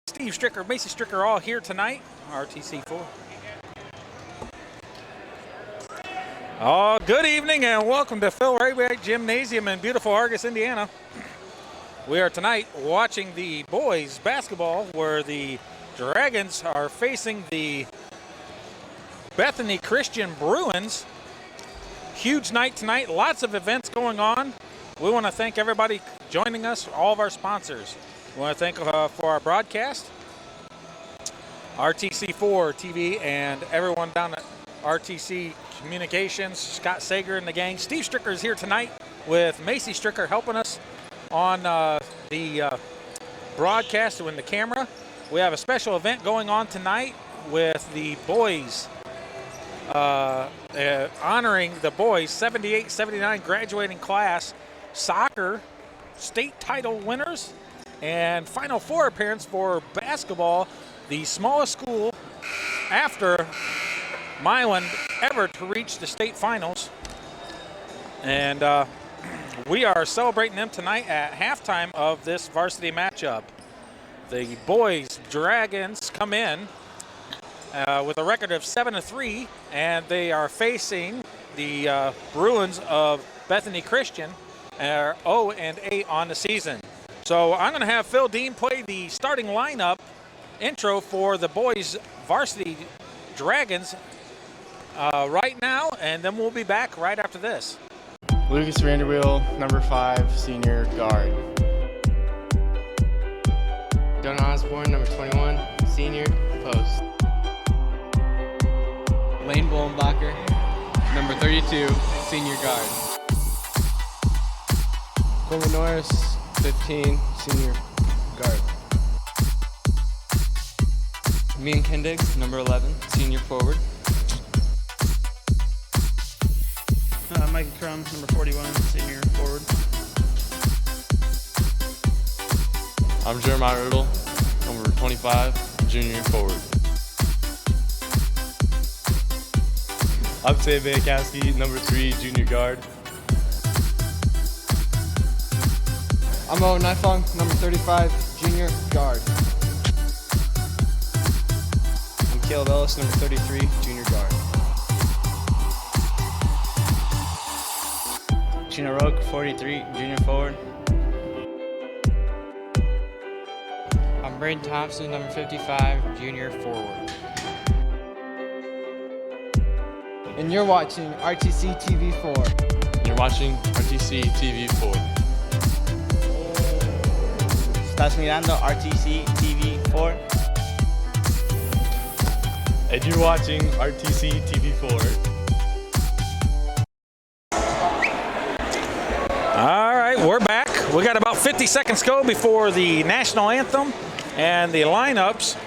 Steve Stricker, Macy Stricker all here tonight, RTC4. Oh, good evening and welcome to Phil Waybright Gymnasium in beautiful Argos, Indiana. We are tonight watching the boys basketball where the Dragons are facing the Bethany Christian Bruins. Huge night tonight, lots of events going on. We want to thank everybody joining us, all of our sponsors. We want to thank for our broadcast, RTC4 TV, and everyone down at RTC Communications, Scott Sager and the gang. Steve Stricker is here tonight with Macy Stricker helping us on the broadcast and the camera. We have a special event going on tonight with the boys, honoring the boys 78-79 graduating class soccer state title winners and Final Four appearance for basketball, the smallest school after Milan ever to reach the state finals. And we are celebrating them tonight at halftime of this varsity matchup. The boys Dragons come in with a record of 7-3, and they are facing the Bruins of Bethany Christian, 0-8 on the season. So I'm going to have Phil Dean play the starting lineup intro for the boys varsity Dragons right now, and then we'll be back right after this. Lucas Vanderwheel, number 5, senior guard. John Osborne, number 21, senior post. Lane Bolenbacher, number 32, senior guard. Coleman Norris, 15, senior guard. Mean Kendiggs, number 11, senior forward. Mikey Crum, number 41, senior forward. I'm Jeremiah Riddle, number 25, junior forward. I'm Sam Bankowski, number 3, junior guard. I'm Owen Nifong, number 35, junior guard. I'm Caleb Ellis, number 33, junior guard. Gina Roque, 43, junior forward. I'm Braden Thompson, number 55, junior forward. And you're watching RTC TV4. You're watching RTC TV4. Estás mirando RTC TV4. And you're watching RTC TV4. All right, we're back. We got about 50 seconds to go before the national anthem and the lineups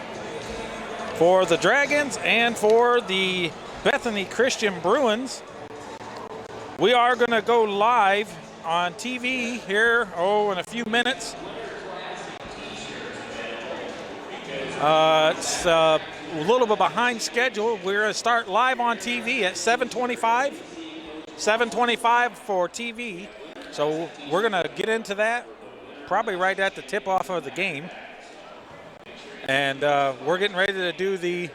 for the Dragons and for the Bethany Christian Bruins. We are going to go live on TV here, in a few minutes. It's a little bit behind schedule. We're going to start live on TV at 7:25. 7:25 for TV. So we're going to get into that probably right at the tip-off of the game. And we're getting ready to do the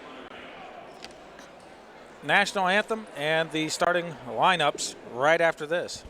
national anthem and the starting lineups right after this.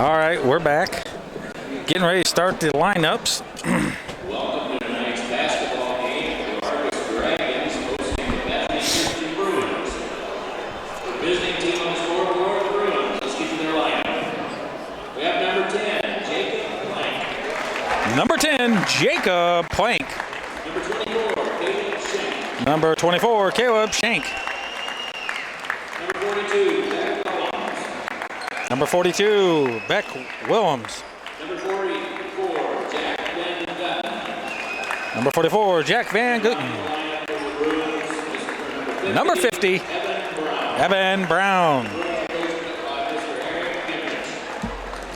All right, we're back. Getting ready to start the lineups. Welcome to tonight's basketball game. The Argos Dragons hosting the Bethany Bruins. The visiting team on the scoreboard, the Bruins. Let's get to their lineup. We have number 10, Jacob Plank. Number 10, Jacob Plank. Number 24, Caleb Shank. Number 24, Caleb Shank. Number 42, Beck Willems. Number 44, Jack Van Gutten. Number 44, Jack Van Gutten. Number 50, Evan Brown.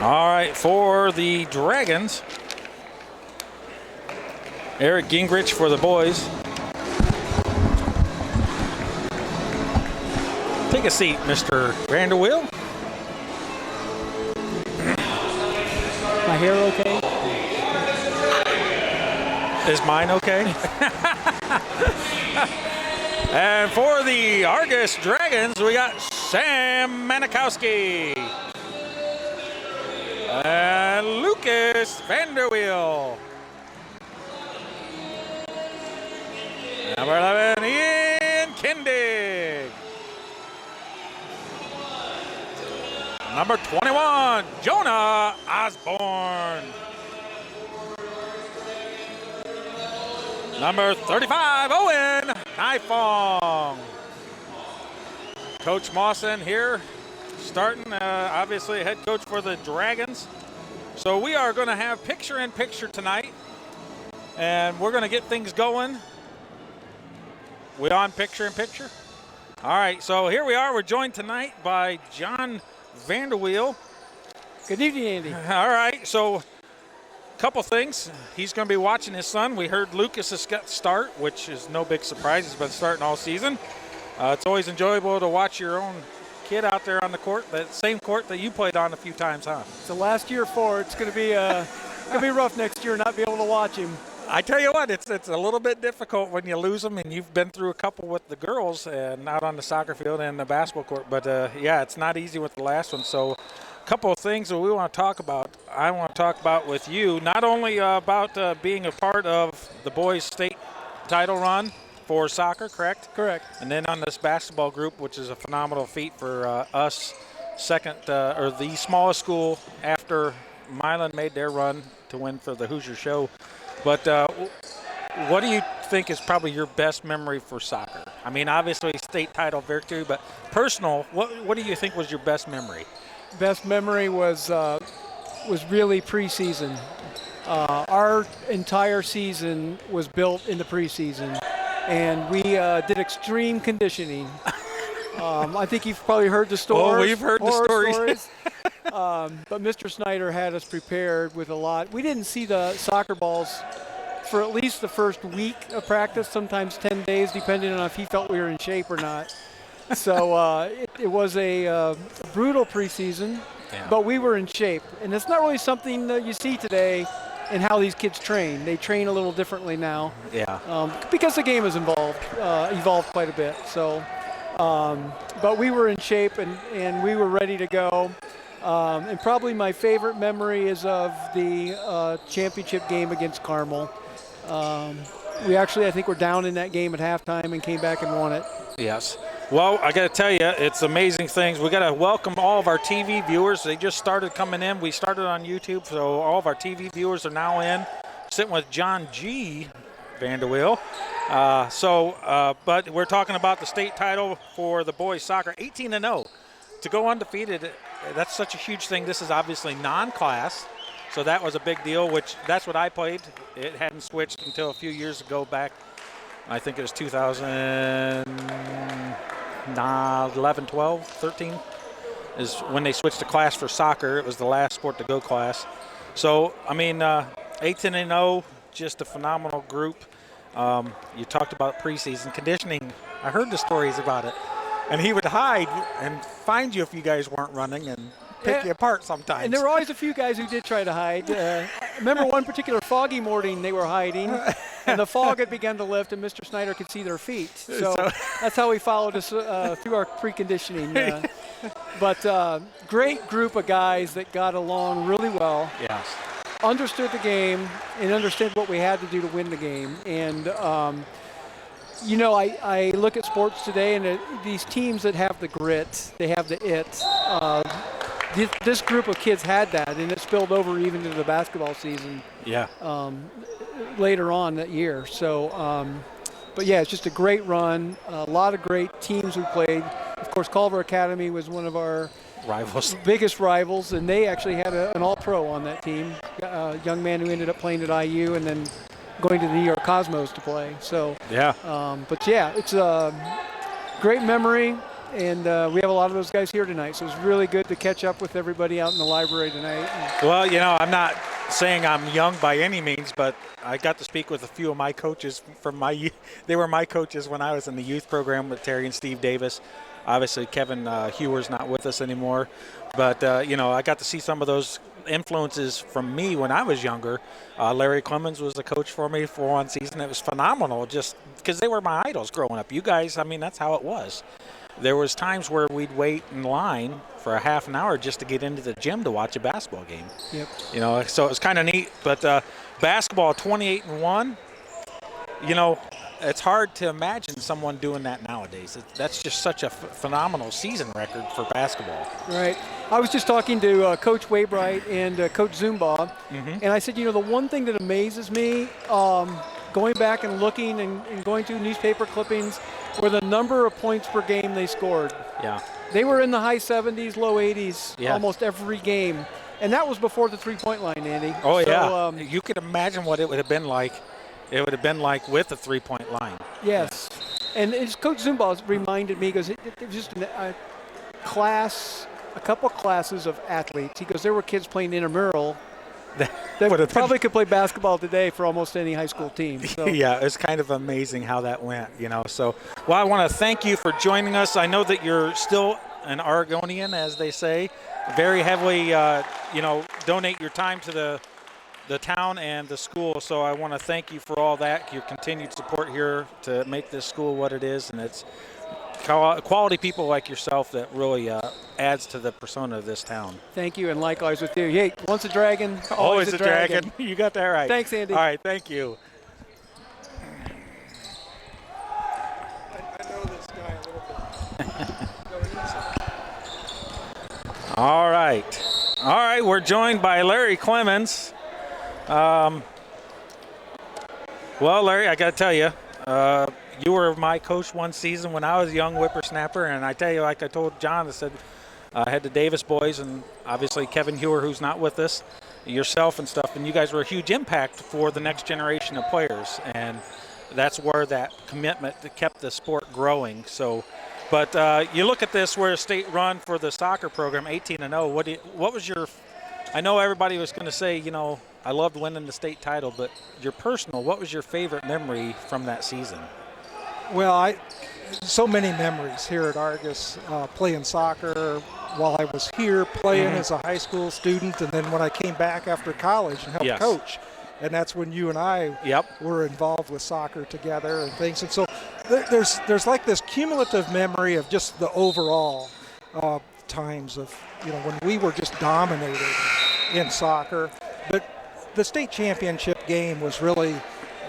all right, for the Dragons, Eric Gingrich for the boys. Take a seat, Mr. Vanderwheel. My hair okay? Is mine okay? And for the Argos Dragons, we got Sam Manikowski and Lucas Vanderwheel. Number 11, Ian Kindig. Number 21, Jonah Osborne. Number 35, Owen Naifong. Coach Mawson here, starting, obviously head coach for the Dragons. So we are going to have picture-in-picture tonight, and we're going to get things going. We on picture-in-picture? All right, so here we are. We're joined tonight by John Vanderwheel. Good evening, Andy. All right, so a couple things. He's going to be watching his son. We heard Lucas has got start, which is no big surprise. He's been starting all season. It's always enjoyable to watch your own kid out there on the court, that same court that you played on a few times, huh? It's the last year for it. It's going to be rough next year not be able to watch him. I tell you what, it's a little bit difficult when you lose them, and you've been through a couple with the girls and out on the soccer field and the basketball court. But, yeah, it's not easy with the last one. So a couple of things that we want to talk about. I want to talk about with you, not only about being a part of the boys' state title run for soccer, correct? Correct. And then on this basketball group, which is a phenomenal feat for us, or the smallest school after Milan made their run to win for the Hoosier Show. But what do you think is probably your best memory for soccer? I mean, obviously state title victory, but personal, what do you think was your best memory? Best memory was really preseason. Our entire season was built in the preseason, and we did extreme conditioning. I think you've probably heard the stories. Oh, we've heard the stories. But Mr. Snider had us prepared with a lot. We didn't see the soccer balls for at least the first week of practice, sometimes 10 days, depending on if he felt we were in shape or not. So it was a brutal preseason, but we were in shape. And it's not really something that you see today in how these kids train. They train a little differently now. Yeah. Because the game has evolved quite a bit. So, but we were in shape and we were ready to go. And probably my favorite memory is of the championship game against Carmel. We actually, I think, were down in that game at halftime and came back and won it. Yes. Well, I got to tell you, it's amazing things. We got to welcome all of our TV viewers. They just started coming in. We started on YouTube, so all of our TV viewers are now in. Sitting with John G. Vanderwheel. But we're talking about the state title for the boys soccer, 18-0. To go undefeated, that's such a huge thing. This is obviously non-class, so that was a big deal, which that's what I played. It hadn't switched until a few years ago back. I think it was 2011, 12, 13 is when they switched to class for soccer. It was the last sport to go class. So, I mean, 18-0, just a phenomenal group. You talked about preseason conditioning. I heard the stories about it. And he would hide and find you if you guys weren't running and pick you apart sometimes. And there were always a few guys who did try to hide. I remember one particular foggy morning they were hiding, and the fog had begun to lift, and Mr. Snider could see their feet. So that's how he followed us through our preconditioning. But great group of guys that got along really well. Yes. Understood the game and understood what we had to do to win the game. And, I look at sports today, and these teams that have the grit, they have the it. This group of kids had that, and it spilled over even into the basketball season. Yeah. Later on that year. So, but yeah, it's just a great run. A lot of great teams we played. Of course, Culver Academy was one of our biggest rivals, and they actually had an all-pro on that team. A young man who ended up playing at IU and then going to the New York Cosmos to play. So yeah. But yeah, it's a great memory, and we have a lot of those guys here tonight. So it's really good to catch up with everybody out in the library tonight. Well, I'm not saying I'm young by any means, but I got to speak with a few of my coaches they were my coaches when I was in the youth program with Terry and Steve Davis. Obviously, Kevin Hewer's not with us anymore. But, I got to see some of those influences from me when I was younger. Larry Clemens was the coach for me for one season. It was phenomenal just because they were my idols growing up. You guys, that's how it was. There was times where we'd wait in line for a half an hour just to get into the gym to watch a basketball game. Yep. So it was kind of neat. But basketball, 28-1, it's hard to imagine someone doing that nowadays. That's just such a phenomenal season record for basketball. Right. I was just talking to Coach Waybright and Coach Zomball, and I said, the one thing that amazes me, going back and looking and going through newspaper clippings, were the number of points per game they scored. Yeah. They were in the high 70s, low 80s almost every game, and that was before the three-point line, Andy. Oh, so, yeah. You could imagine what it would have been like. It would have been like with a three-point line. Yes. And as Coach Zomball reminded me, he goes, it was just a couple classes of athletes. He goes, there were kids playing intramural that probably could play basketball today for almost any high school team. So. Yeah, it's kind of amazing how that went, So, I want to thank you for joining us. I know that you're still an Argonian, as they say. Very heavily, donate your time to the town and the school. So I want to thank you for all that, your continued support here to make this school what it is. And it's quality people like yourself that really adds to the persona of this town. Thank you, and likewise with you. Hey, once a dragon, always a dragon. You got that right. Thanks, Andy. All right, thank you. I know this guy a little bit. All right, we're joined by Larry Clemens. Larry, I got to tell you, you were my coach one season when I was a young whippersnapper, and I tell you, like I told John, I said I had the Davis boys and obviously Kevin Hewer, who's not with us, yourself and stuff, and you guys were a huge impact for the next generation of players, and that's where that commitment kept the sport growing. So, but you look at this, we're a state run for the soccer program, 18-0. What was your? I know everybody was going to say, I loved winning the state title, but your personal, what was your favorite memory from that season? Well, so many memories here at Argos, playing soccer while I was here, playing as a high school student, and then when I came back after college and helped coach. And that's when you and I were involved with soccer together and things. And so there's like this cumulative memory of just the overall times of, when we were just dominated in soccer. But the state championship game was really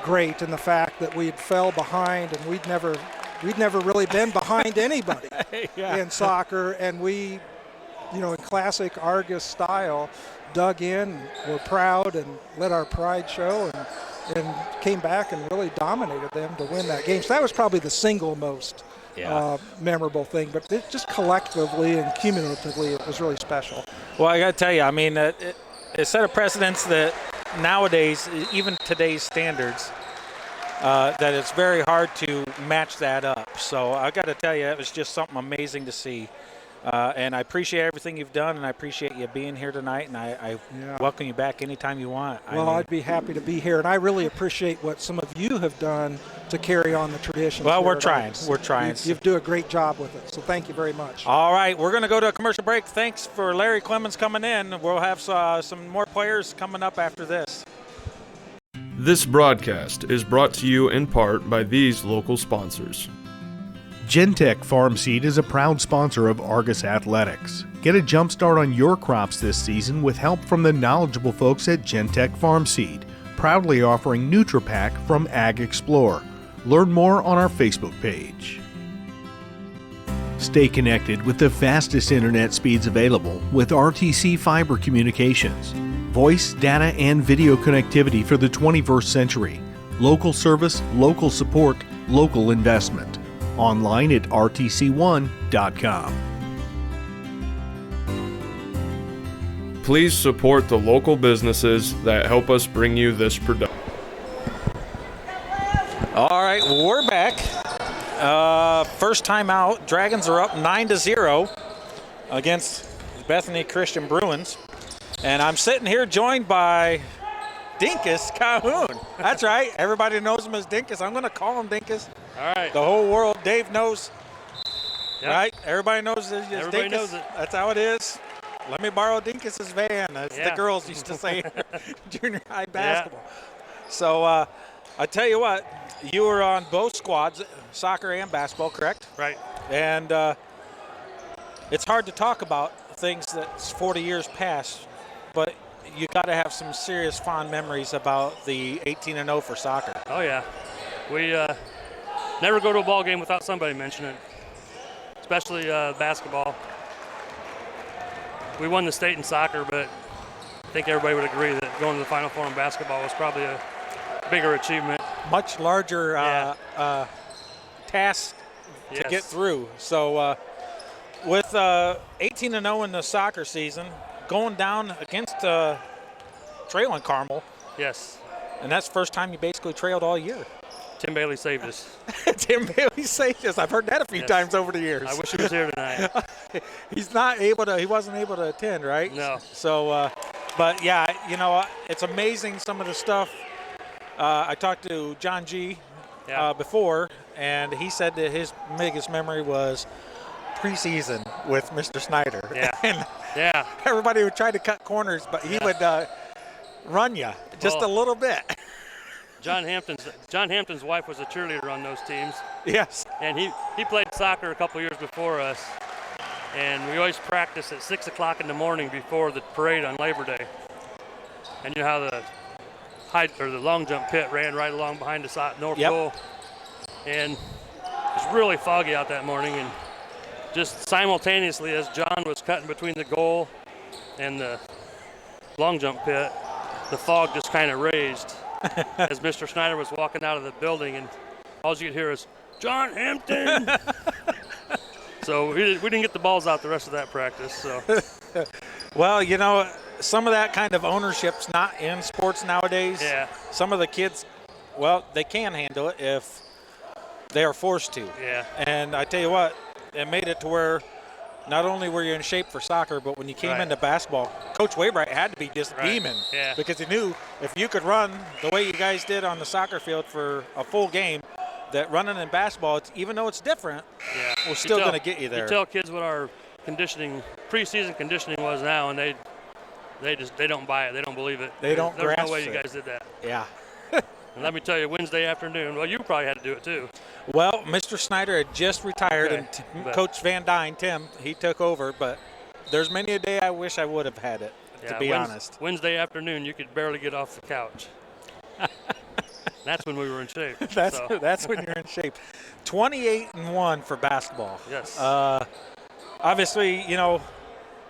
great in the fact that we had fell behind, and we'd never really been behind anybody in soccer, and we, in classic Argos style, dug in, were proud, and let our pride show, and came back and really dominated them to win that game. So that was probably the single most memorable thing, but it just collectively and cumulatively, it was really special. Well, I got to tell you, it set a precedence that nowadays, even today's standards, that it's very hard to match that up. So I got to tell you, it was just something amazing to see. And I appreciate everything you've done, and I appreciate you being here tonight, and I welcome you back anytime you want. Well, I'd be happy to be here, and I really appreciate what some of you have done to carry on the tradition. Well, we're trying. You do a great job with it, so thank you very much. All right, we're going to go to a commercial break. Thanks for Larry Clemens coming in. We'll have some more players coming up after this. This broadcast is brought to you in part by these local sponsors. Gentech Farm Seed is a proud sponsor of Argos Athletics. Get a jump start on your crops this season with help from the knowledgeable folks at Gentech Farm Seed, proudly offering NutriPack from Ag Explorer. Learn more on our Facebook page. Stay connected with the fastest internet speeds available with RTC Fiber Communications. Voice, data, and video connectivity for the 21st century. Local service, local support, local investment. Online at rtc1.com. Please support the local businesses that help us bring you this production. All right, we're back. First time out. Dragons are up 9-0 against Bethany Christian Bruins. And I'm sitting here joined by Dinkus Cahon. That's right. Everybody knows him as Dinkus. I'm going to call him Dinkus. All right. The whole world. Dave knows. Yep. Right? Everybody knows it. Everybody Dinkus. knows it. That's how it is. Let me borrow Dinkus's van, as the girls used to say in junior high basketball. Yeah. So I tell you what, you were on both squads, soccer and basketball, correct? Right. And it's hard to talk about things that's 40 years past, but you got to have some serious fond memories about the 18-0 for soccer. Oh, yeah. We never go to a ball game without somebody mentioning it, especially basketball. We won the state in soccer, but I think everybody would agree that going to the Final Four in basketball was probably a bigger achievement. Much larger task to get through. So with 18-0 in the soccer season, going down against trailing Carmel. Yes. And that's the first time you basically trailed all year. Tim Bailey saved us. Tim Bailey saved us. I've heard that a few times over the years. I wish he was here tonight. He wasn't able to attend, right? No. So, but yeah, you know, it's amazing some of the stuff. I talked to John G. Before, and he said that his biggest memory was preseason with Mr. Snider. Yeah. And everybody would try to cut corners, but he would run you just a little bit. John Hampton's wife was a cheerleader on those teams. Yes. And he played soccer a couple years before us. And we always practiced at 6 o'clock in the morning before the parade on Labor Day. And you know how the long jump pit ran right along behind the north goal. And it was really foggy out that morning. And just simultaneously as John was cutting between the goal and the long jump pit, the fog just kind of raised as Mr. Snider was walking out of the building, and all you could hear is, "John Hampton!" So we didn't get the balls out the rest of that practice. So, well, you know, some of that kind of ownership's not in sports nowadays. Yeah. Some of the kids, well, they can handle it if they are forced to. Yeah. And I tell you what, it made it to where not only were you in shape for soccer, but when you came into basketball, Coach Waybright had to be just beaming because he knew if you could run the way you guys did on the soccer field for a full game, that running in basketball, even though it's different, we're still going to get you there. You tell kids what our preseason conditioning was now, and they don't buy it. They don't believe it. There's no way you guys did that. Yeah. And let me tell you, Wednesday afternoon, well, you probably had to do it too. Well, Mr. Snider had just retired, and Coach Van Dyne, Tim, he took over, but there's many a day I wish I would have had it, to be honest. Wednesday afternoon, you could barely get off the couch. That's when we were in shape. That's when you're in shape. 28-1 for basketball. Yes. Obviously, you know,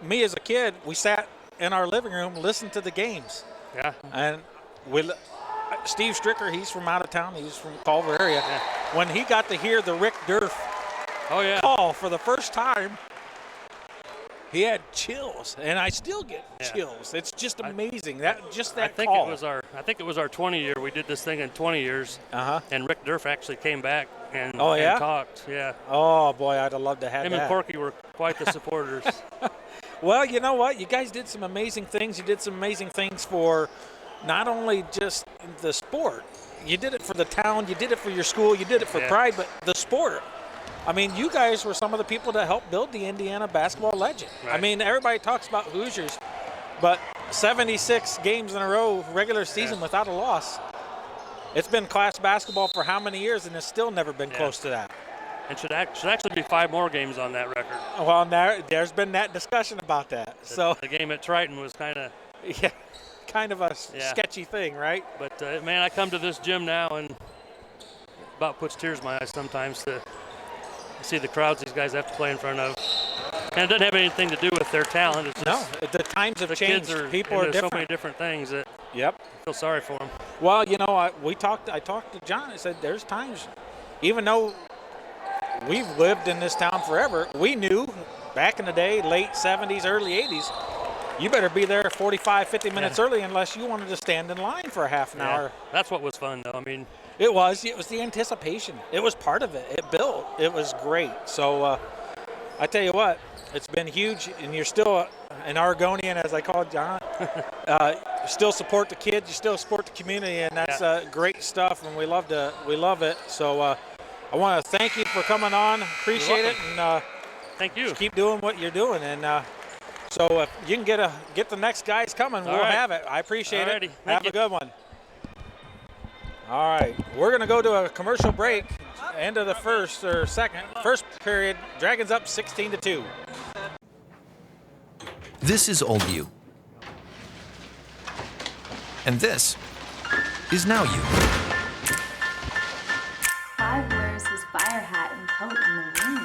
me as a kid, we sat in our living room, listened to the games. Yeah. And Steve Stricker, he's from out of town. He's from Culver area. Yeah. When he got to hear the Rick Durf call for the first time, he had chills, and I still get chills. It's just amazing. I think it was our 20 year. We did this thing in 20 years. And Rick Durf actually came back and talked. Yeah. Oh boy, I'd have loved to have him that. and Porky were quite the supporters. Well, you know what? You guys did some amazing things. You did some amazing things for not only just the sport. You did it for the town. You did it for your school. You did it for pride, but the sport. I mean, you guys were some of the people that helped build the Indiana basketball legend. Right. I mean, everybody talks about Hoosiers, but 76 games in a row, regular season without a loss. It's been class basketball for how many years, and it's still never been close to that. and should actually be 5 more games on that record. Well, there's been that discussion about that. So the game at Triton was kind of a sketchy thing, right? But man, I come to this gym now and about puts tears in my eyes sometimes to see the crowds these guys have to play in front of. And it doesn't have anything to do with their talent. It's just the times have changed. People are different. So many different things that I feel sorry for them. Well, I talked to John. I said there's times, even though we've lived in this town forever, we knew back in the day, late 70s, early 80s, you better be there 45, 50 minutes early unless you wanted to stand in line for a half an hour. That's what was fun, though. I mean, it was the anticipation. It was part of it. It built. It was great. So I tell you what, it's been huge, and you're still an Argonian, as I call John. Still support the kids. You still support the community, and that's great stuff, and we love it. So I want to thank you for coming on. Appreciate it, and thank you. Just keep doing what you're doing, and so if you can get the next guys coming, we'll have it. I appreciate it. Have a good one. All right, we're going to go to a commercial break. End of the first period. Dragons up 16-2. This is Oldview. And this is Now You. Clive wears his fire hat and coat in the rain.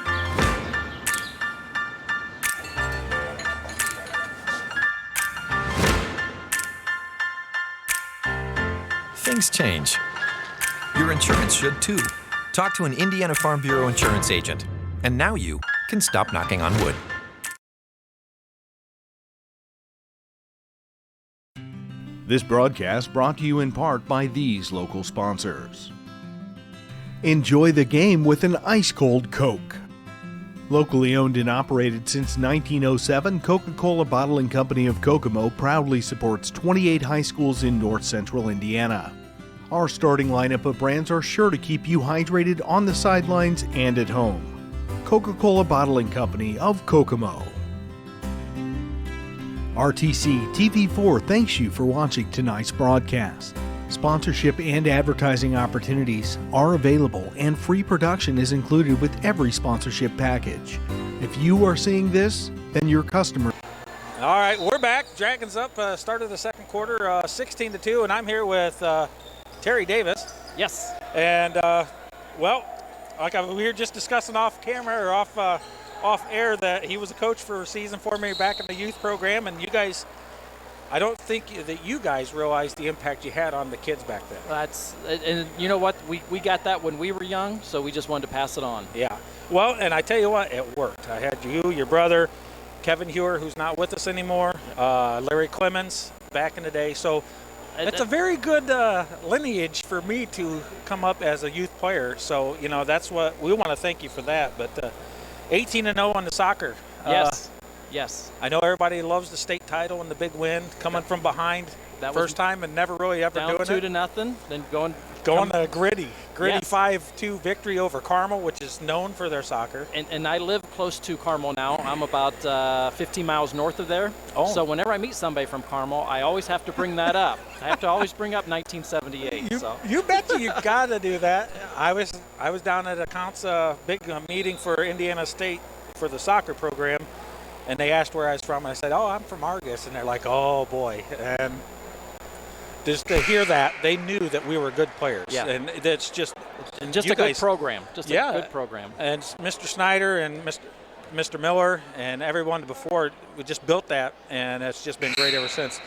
Things change. Your insurance should too. Talk to an Indiana Farm Bureau insurance agent. And now you can stop knocking on wood. This broadcast brought to you in part by these local sponsors. Enjoy the game with an ice-cold Coke. Locally owned and operated since 1907, Coca-Cola Bottling Company of Kokomo proudly supports 28 high schools in north central Indiana. Our starting lineup of brands are sure to keep you hydrated on the sidelines and at home. Coca-Cola Bottling Company of Kokomo. RTC TV4 thanks you for watching tonight's broadcast. Sponsorship and advertising opportunities are available, and free production is included with every sponsorship package. If you are seeing this, then your customer. All right, we're back. Dragons up, start of the second quarter, 16-2, and I'm here with Terry Davis. Yes. And, we were just discussing off camera or off air that he was a coach for a season for me back in the youth program, and you guys, I don't think that you guys realized the impact you had on the kids back then. And you know what? We got that when we were young, so we just wanted to pass it on. Yeah. Well, and I tell you what, it worked. I had you, your brother, Kevin Hewer, who's not with us anymore, Larry Clemens back in the day. So it's a very good lineage for me to come up as a youth player. So, that's what we want to thank you for that. But 18-0 on the soccer. Yes. Yes. I know everybody loves the state title and the big win, coming from behind first time and never really ever doing it. Down 2-0, then going to gritty yes. 5-2 victory over Carmel, which is known for their soccer. And I live close to Carmel now. I'm about 15 miles north of there. Oh. So whenever I meet somebody from Carmel, I always have to bring that up. I have to always bring up 1978. You betcha you got to do that. I was down at a big meeting for Indiana State for the soccer program, and they asked where I was from, and I said, I'm from Argos. And they're like, oh, boy. And just to hear that, they knew that we were good players. Yeah. And it's just a good program. Just a good program. And Mr. Snider and Mr. Miller and everyone before, we just built that, and it's just been great ever since.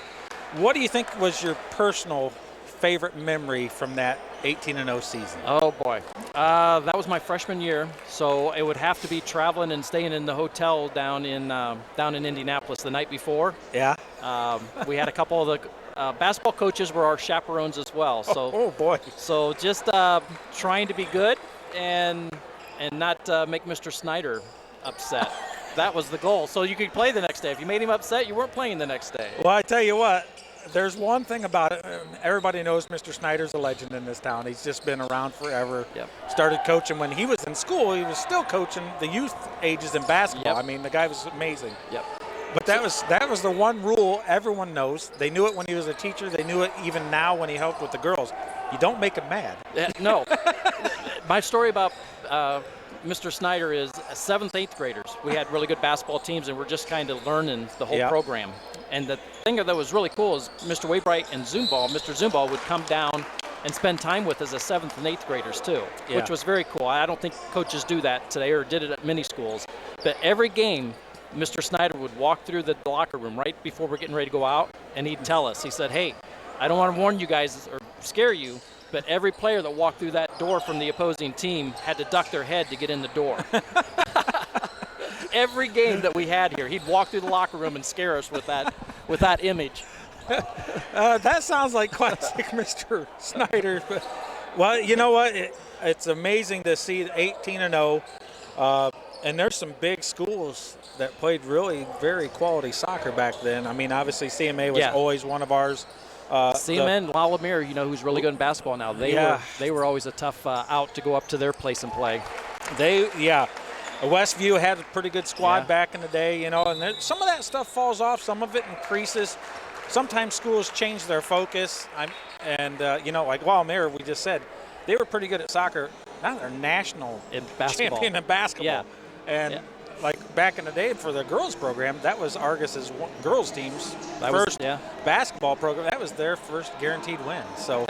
What do you think was your personal favorite memory from that 18-0 season? Oh, boy. That was my freshman year, so it would have to be traveling and staying in the hotel down in Indianapolis the night before. Yeah. We had a couple of the basketball coaches were our chaperones as well. So, oh boy. So just trying to be good and not make Mr. Snider upset. That was the goal. So you could play the next day. If you made him upset, you weren't playing the next day. Well, I tell you what, there's one thing about it. Everybody knows Mr. Snider's a legend in this town. He's just been around forever. Yep. Started coaching when he was in school. He was still coaching the youth ages in basketball. Yep. I mean, the guy was amazing. Yep. But that was the one rule everyone knows. They knew it when he was a teacher. They knew it even now when he helped with the girls. You don't make them mad. No. My story about Mr. Snider is 7th, 8th graders. We had really good basketball teams, and we're just kind of learning the whole program. And the thing that was really cool is Mr. Waybright and Zomball, Mr. Zomball would come down and spend time with us as 7th and 8th graders too, which was very cool. I don't think coaches do that today or did it at many schools. But every game, Mr. Snider would walk through the locker room right before we're getting ready to go out, and he'd tell us, he said, hey, I don't want to warn you guys or scare you, but every player that walked through that door from the opposing team had to duck their head to get in the door. Every game that we had here, he'd walk through the locker room and scare us with that image. That sounds like classic Mr. Snider. Well, you know what? It's amazing to see 18-0, and there's some big schools that played really very quality soccer back then. I mean, obviously CMA was always one of ours. CMA and Lalamere, who's really good in basketball now. They were always a tough out to go up to their place and play. Westview had a pretty good squad back in the day, and some of that stuff falls off, some of it increases. Sometimes schools change their focus, like Lalamere, we just said, they were pretty good at soccer. Now they're national champion in basketball. Like back in the day for the girls program, that was Argos's girls team's first basketball program. That was their first guaranteed win. So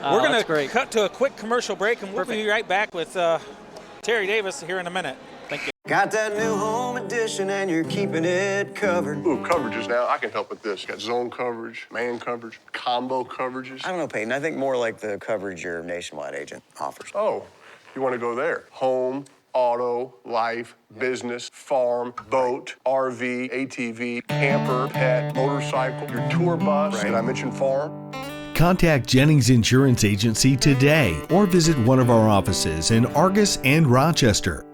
we're going to cut to a quick commercial break, and we'll be right back with Terry Davis here in a minute. Thank you. Got that new home edition and you're keeping it covered. Ooh, coverages now. I can help with this. Got zone coverage, man coverage, combo coverages. I don't know, Peyton. I think more like the coverage your nationwide agent offers. Oh, you want to go there? Home, auto, life, business, farm, boat, RV, ATV, camper, pet, motorcycle, your tour bus. Did I mention farm? Contact Jennings Insurance Agency today or visit one of our offices in Argos and Rochester.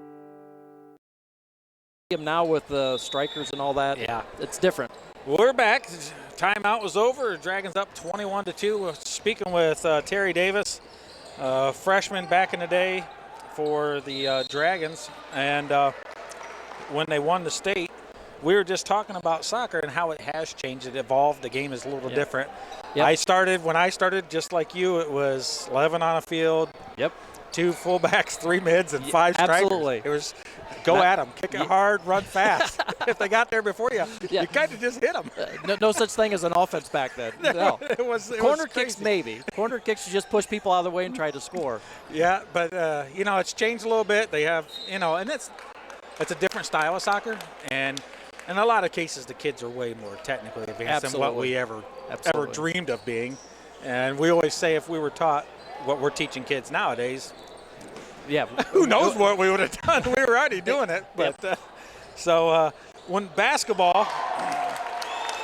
Now with the strikers and all that, it's different. We're back. Timeout was over. Dragons up 21-2. We're speaking with Terry Davis, freshman back in the day for the Dragons, and when they won the state, we were just talking about soccer and how it has changed. It evolved. The game is a little different. When I started, just like you, it was 11 on a field. 2 fullbacks, 3 mids, and 5 strikers. Absolutely. It was go at them, kick it hard, run fast. If they got there before you, you kind of just hit them. No such thing as an offense back then. No. It was corner kicks, maybe. Corner kicks, you just push people out of the way and try to score. Yeah, but it's changed a little bit. They have, and it's a different style of soccer, and in a lot of cases, the kids are way more technically advanced than what we ever dreamed of being. And we always say if we were taught what we're teaching kids nowadays, who knows what we would have done? We were already doing it. But when basketball,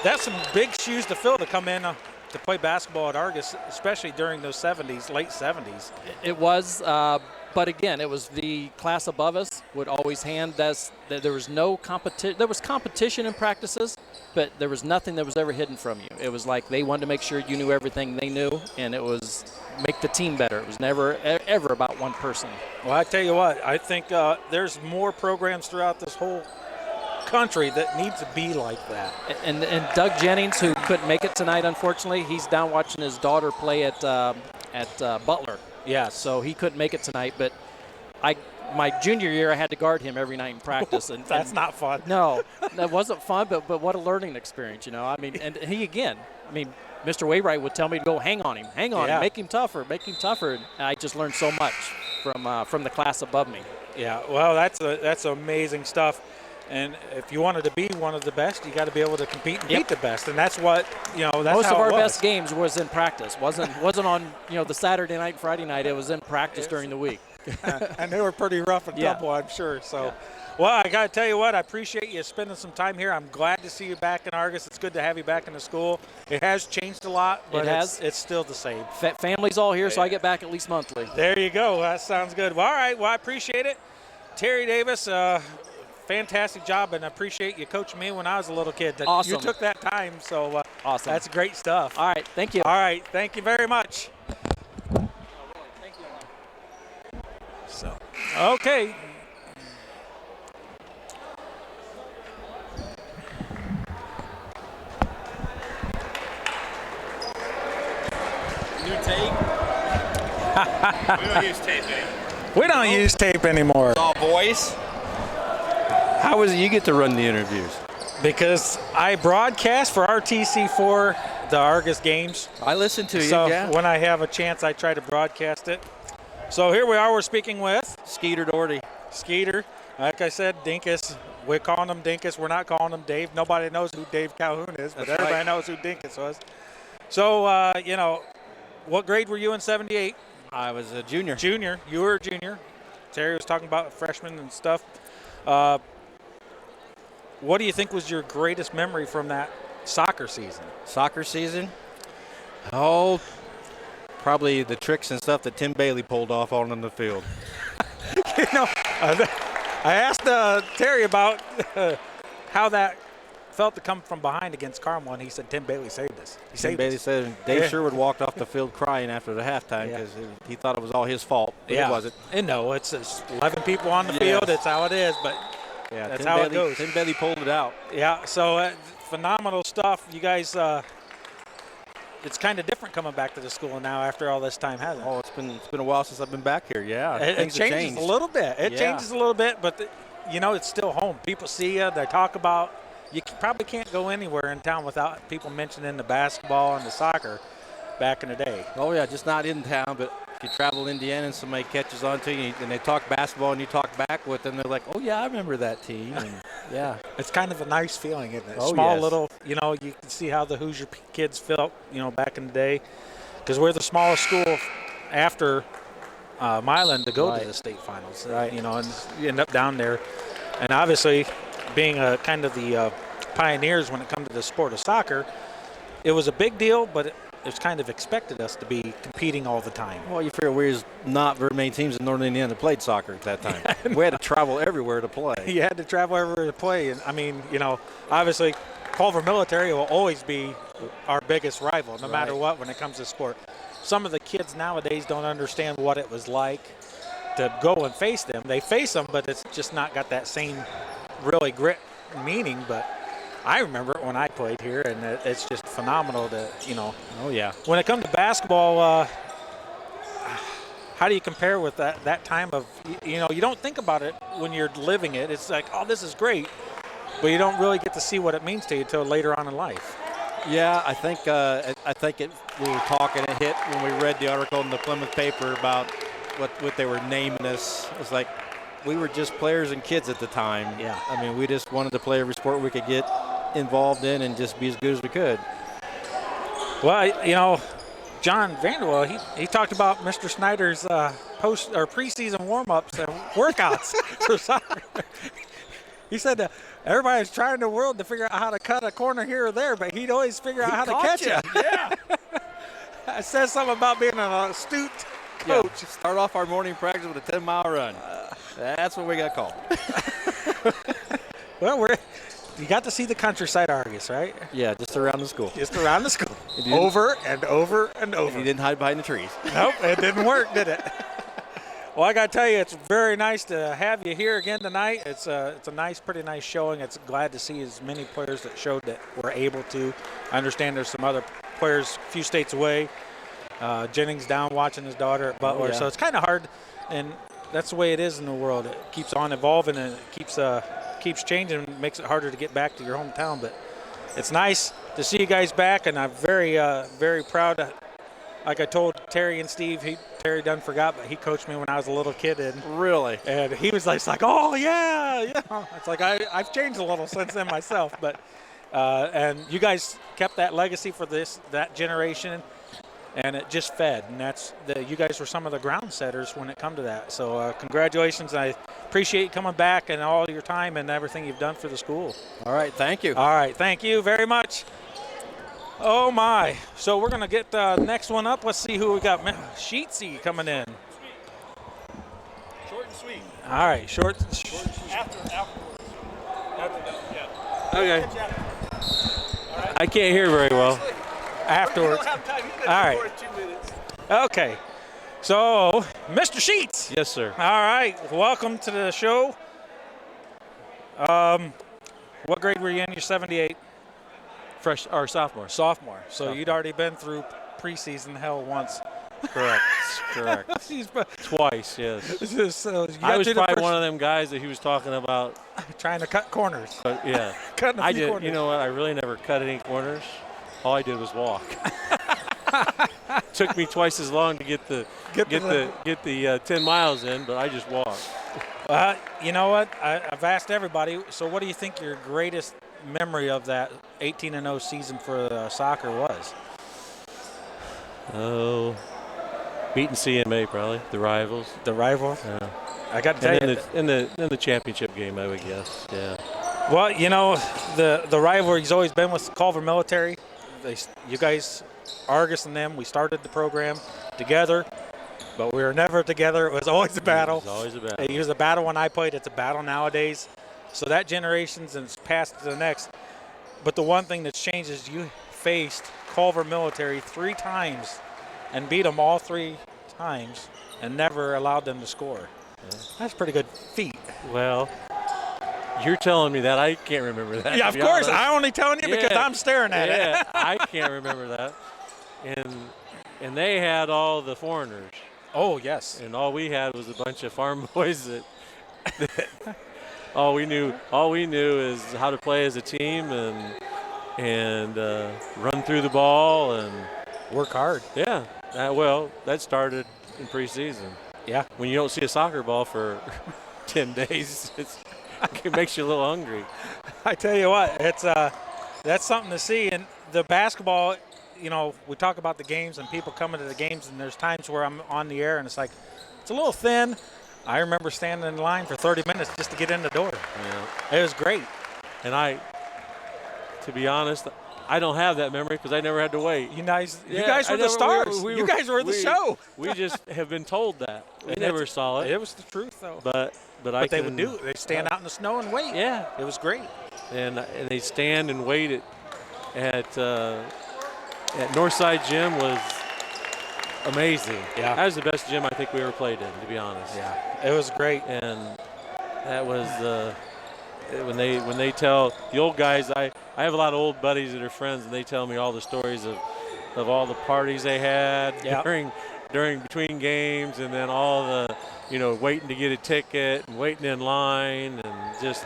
that's some big shoes to fill to come in to play basketball at Argos, especially during those 70s, late 70s. It was, but again, it was the class above us would always hand us. There was no competition. There was competition in practices, but there was nothing that was ever hidden from you. It was like they wanted to make sure you knew everything they knew, and it was make the team better. It was never, ever about one person. Well, I tell you what, I think there's more programs throughout this whole country that need to be like that. And Doug Jennings, who couldn't make it tonight, unfortunately, he's down watching his daughter play at Butler. Yeah. So he couldn't make it tonight, but my junior year, I had to guard him every night in practice. And that's not fun. No, that wasn't fun, but what a learning experience, I mean, and he again, Mr. Waybright would tell me to go hang on him, make him tougher. And I just learned so much from the class above me. Yeah, well, that's amazing stuff. And if you wanted to be one of the best, you got to be able to compete and beat the best. And that's what, that's most how of our it was. best games was in practice. Wasn't on, the Saturday night, Friday night. It was in practice during the week. And they were pretty rough and tumble, I'm sure. So, well, I got to tell you what, I appreciate you spending some time here. I'm glad to see you back in Argos. It's good to have you back in the school. It has changed a lot, but it's still the same. Family's all here, so I get back at least monthly. There you go. That sounds good. Well, all right. Well, I appreciate it. Terry Davis, fantastic job, and I appreciate you coaching me when I was a little kid. Awesome. You took that time, so awesome. That's great stuff. All right. Thank you. All right. Thank you very much. Thank you. So, okay. New tape? We don't use tape, eh? We don't use tape anymore. Oh, voice. How was it you get to run the interviews? Because I broadcast for RTC4 the Argos games. I listen to you, so yeah. when I have a chance, I try to broadcast it. So here we are. We're speaking with Skeeter Doherty. Skeeter. Like I said, Dinkus. We're calling him Dinkus. We're not calling him Dave. Nobody knows who Dave Cahon is, but everybody knows who Dinkus was. So, you know, what grade were you in 78? I was a junior. Junior. You were a junior. Terry was talking about freshmen and stuff. What do you think was your greatest memory from that soccer season? Soccer season? Oh, probably the tricks and stuff that Tim Bailey pulled off on the field. You know, I asked Terry about how that felt to come from behind against Carmel, and he said Tim Bailey saved us. Tim Bailey said Dave Sherwood walked off the field crying after the halftime because he thought it was all his fault, but it wasn't. And no, it's 11 people on the field. It's how it is, but that's how it goes. Tim Bailey pulled it out. Yeah, so phenomenal stuff. You guys, it's kind of different coming back to the school now after all this time, hasn't it? Oh, it's been a while since I've been back here. Yeah, it changes a little bit. It changes a little bit, but you know, it's still home. People see you. They talk about. You probably can't go anywhere in town without people mentioning the basketball and the soccer back in the day. Oh yeah, just not in town, but if you travel Indiana and somebody catches on to you and they talk basketball and you talk back with them, they're like, oh yeah, I remember that team. And yeah, it's kind of a nice feeling, isn't it? Oh, Small yes. little, you know, you can see how the Hoosier kids felt, you know, back in the day, because we're the smallest school after Milan to go to the state finals. Right. You know, and you end up down there, and obviously, being kind of the pioneers when it comes to the sport of soccer, it was a big deal, but it was kind of expected us to be competing all the time. Well, you figure we was not very many teams in Northern Indiana that played soccer at that time. We had to travel everywhere to play. You had to travel everywhere to play, and I mean, you know, obviously, Culver Military will always be our biggest rival, no matter what, when it comes to sport. Some of the kids nowadays don't understand what it was like to go and face them. They face them, but it's just not got that same really grit meaning. But I remember it when I played here, and it's just phenomenal to, you know. Oh, yeah. When it comes to basketball, how do you compare with that time of, you know, you don't think about it when you're living it. It's like, oh, this is great, but you don't really get to see what it means to you until later on in life. Yeah, I think we were talking, it hit when we read the article in the Plymouth paper about what they were naming us. It's like we were just players and kids at the time. Yeah. I mean, we just wanted to play every sport we could get involved in and just be as good as we could. Well, you know, John Vanderwheel, he talked about Mr. Snider's post or preseason warm-ups and workouts for soccer. He said everybody's trying in the world to figure out how to cut a corner here or there, but he'd always figure out how to catch it. Yeah. It says something about being an astute coach. Yeah. Start off our morning practice with a 10-mile run. That's what we got called. Well, you got to see the countryside Argus, right? Yeah, just around the school. Just around the school. Over and over and over. You didn't hide behind the trees. Nope, it didn't work, did it? Well, I got to tell you, it's very nice to have you here again tonight. It's a pretty nice showing. It's glad to see as many players that showed that were able to. I understand there's some other players a few states away. Jennings down watching his daughter at Butler. So it's kind of hard, and that's the way it is in the world. It keeps on evolving, and it keeps changing, and makes it harder to get back to your hometown. But it's nice to see you guys back, and I'm very, very proud. Like I told Terry and Steve, Terry done forgot, but he coached me when I was a little kid. Really? And he was like, oh, yeah. It's like I've changed a little since then myself. But and you guys kept that legacy for that generation, and it just fed. And you guys were some of the ground setters when it come to that. So congratulations. I appreciate you coming back and all your time and everything you've done for the school. All right, thank you. All right, thank you very much. Oh, my. So we're going to get the next one up. Let's see who we got. Sheetsy coming in. Short and sweet. All right, short. Afterwards. Okay. I can't hear very well. Afterwards. You don't have time. You All right. for 2 minutes. Okay. So, Mr. Sheets. Yes, sir. All right. Welcome to the show. What grade were you in? You're 78. Sophomore. Sophomore. So you'd already been through preseason hell once. Correct. Twice, yes. I was probably one of them guys that he was talking about. Trying to cut corners. But yeah. Cutting a few corners. You know what? I really never cut any corners. All I did was walk. Took me twice as long to get the 10 miles in, but I just walked. You know what? I've asked everybody. So, what do you think your greatest memory of that 18-0 season for soccer was? Oh, beating CMA probably. The rivals. The rivals. Yeah. I got to tell you, in the championship game, I would guess. Yeah. Well, you know, the rivalry's always been with Culver Military. You guys, Argos and them, we started the program together, but we were never together. It was always a battle. It was always a battle. It was a battle when I played. It's a battle nowadays. So that generation's and it's passed to the next. But the one thing that's changed is you faced Culver Military 3 times and beat them all 3 times and never allowed them to score. Yeah. That's a pretty good feat. Well, you're telling me that. I can't remember that. Yeah, of course. I'm only telling you because I'm staring at it. I can't remember that. And they had all the foreigners. Oh, yes. And all we had was a bunch of farm boys that all we knew is how to play as a team and run through the ball and work hard. Yeah. Well, that started in preseason. Yeah. When you don't see a soccer ball for 10 days, it makes you a little hungry. I tell you what, that's something to see. And the basketball, you know, we talk about the games and people coming to the games, and there's times where I'm on the air and it's like, it's a little thin. I remember standing in line for 30 minutes just to get in the door. Yeah. It was great. And to be honest, I don't have that memory because I never had to wait. You guys were the stars. You guys were the show. We just have been told that. We never saw it. It was the truth, though. But they would do it. They'd stand out in the snow and wait. Yeah. It was great. And they stand and wait at Northside Gym was amazing. Yeah. That was the best gym I think we ever played in, to be honest. Yeah. It was great. And that was when they tell the old guys, I have a lot of old buddies that are friends, and they tell me all the stories of all the parties they had during between games, and then all the waiting to get a ticket and waiting in line, and just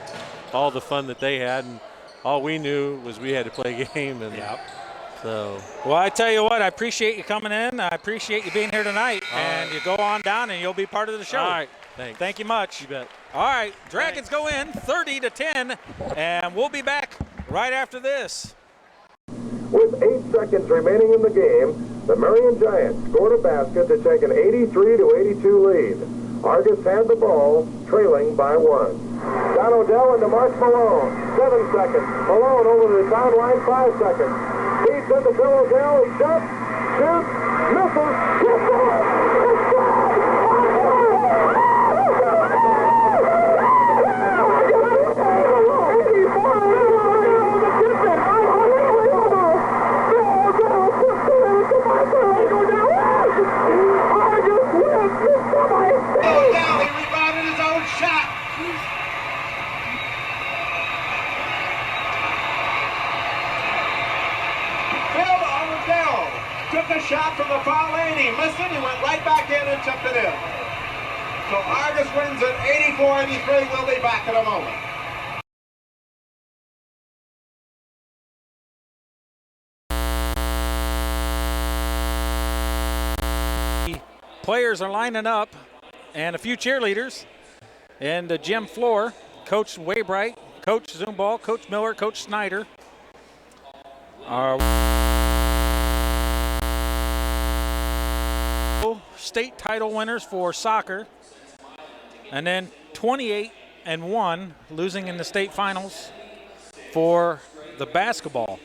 all the fun that they had. And all we knew was we had to play a game. And so, well, I tell you what, I appreciate you coming in. I appreciate you being here tonight. And you go on down, and you'll be part of the show. All right. Thanks. Thank you much. You bet. All right, Dragons go in 30-10, and we'll be back right after this. With 8 seconds remaining in the game, the Marion Giants scored a basket to take an 83-82 lead. Argos had the ball, trailing by 1. Don Odell into Mark Malone, 7 seconds. Malone over the sideline, 5 seconds. Feeds into Bill Odell, he shoots, misses, shot from the foul lane, he missed it, he went right back in and tipped it in. So Argos wins at 84-83. We'll be back in a moment. Players are lining up, and a few cheerleaders in the gym floor. Coach Waybright, Coach Zomball, Coach Miller, Coach Snider are state title winners for soccer, and then 28-1 losing in the state finals for the basketball.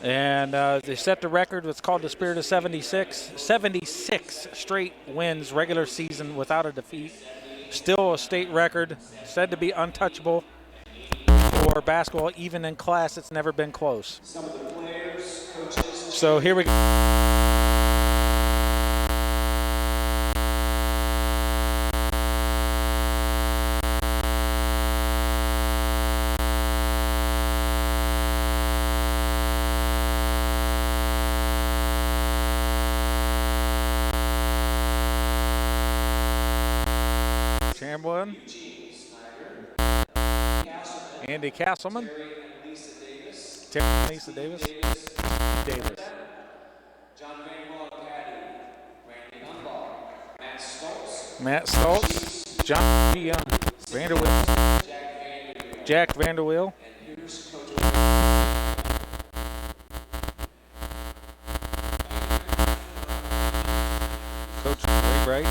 And they set the record, what's called the Spirit of 76 straight wins regular season without a defeat. Still a state record, said to be untouchable for basketball. Even in class, it's never been close. Some of the players, coaches. So here we go. Hamblin. Andy Castleman. Terry and Lisa Davis. Davis. John Vanderwheel and Patty. Randy Unball. Matt Stoltz. John Vanderwheel. Jack Vanderwheel. And here's Coach Coach Waybright.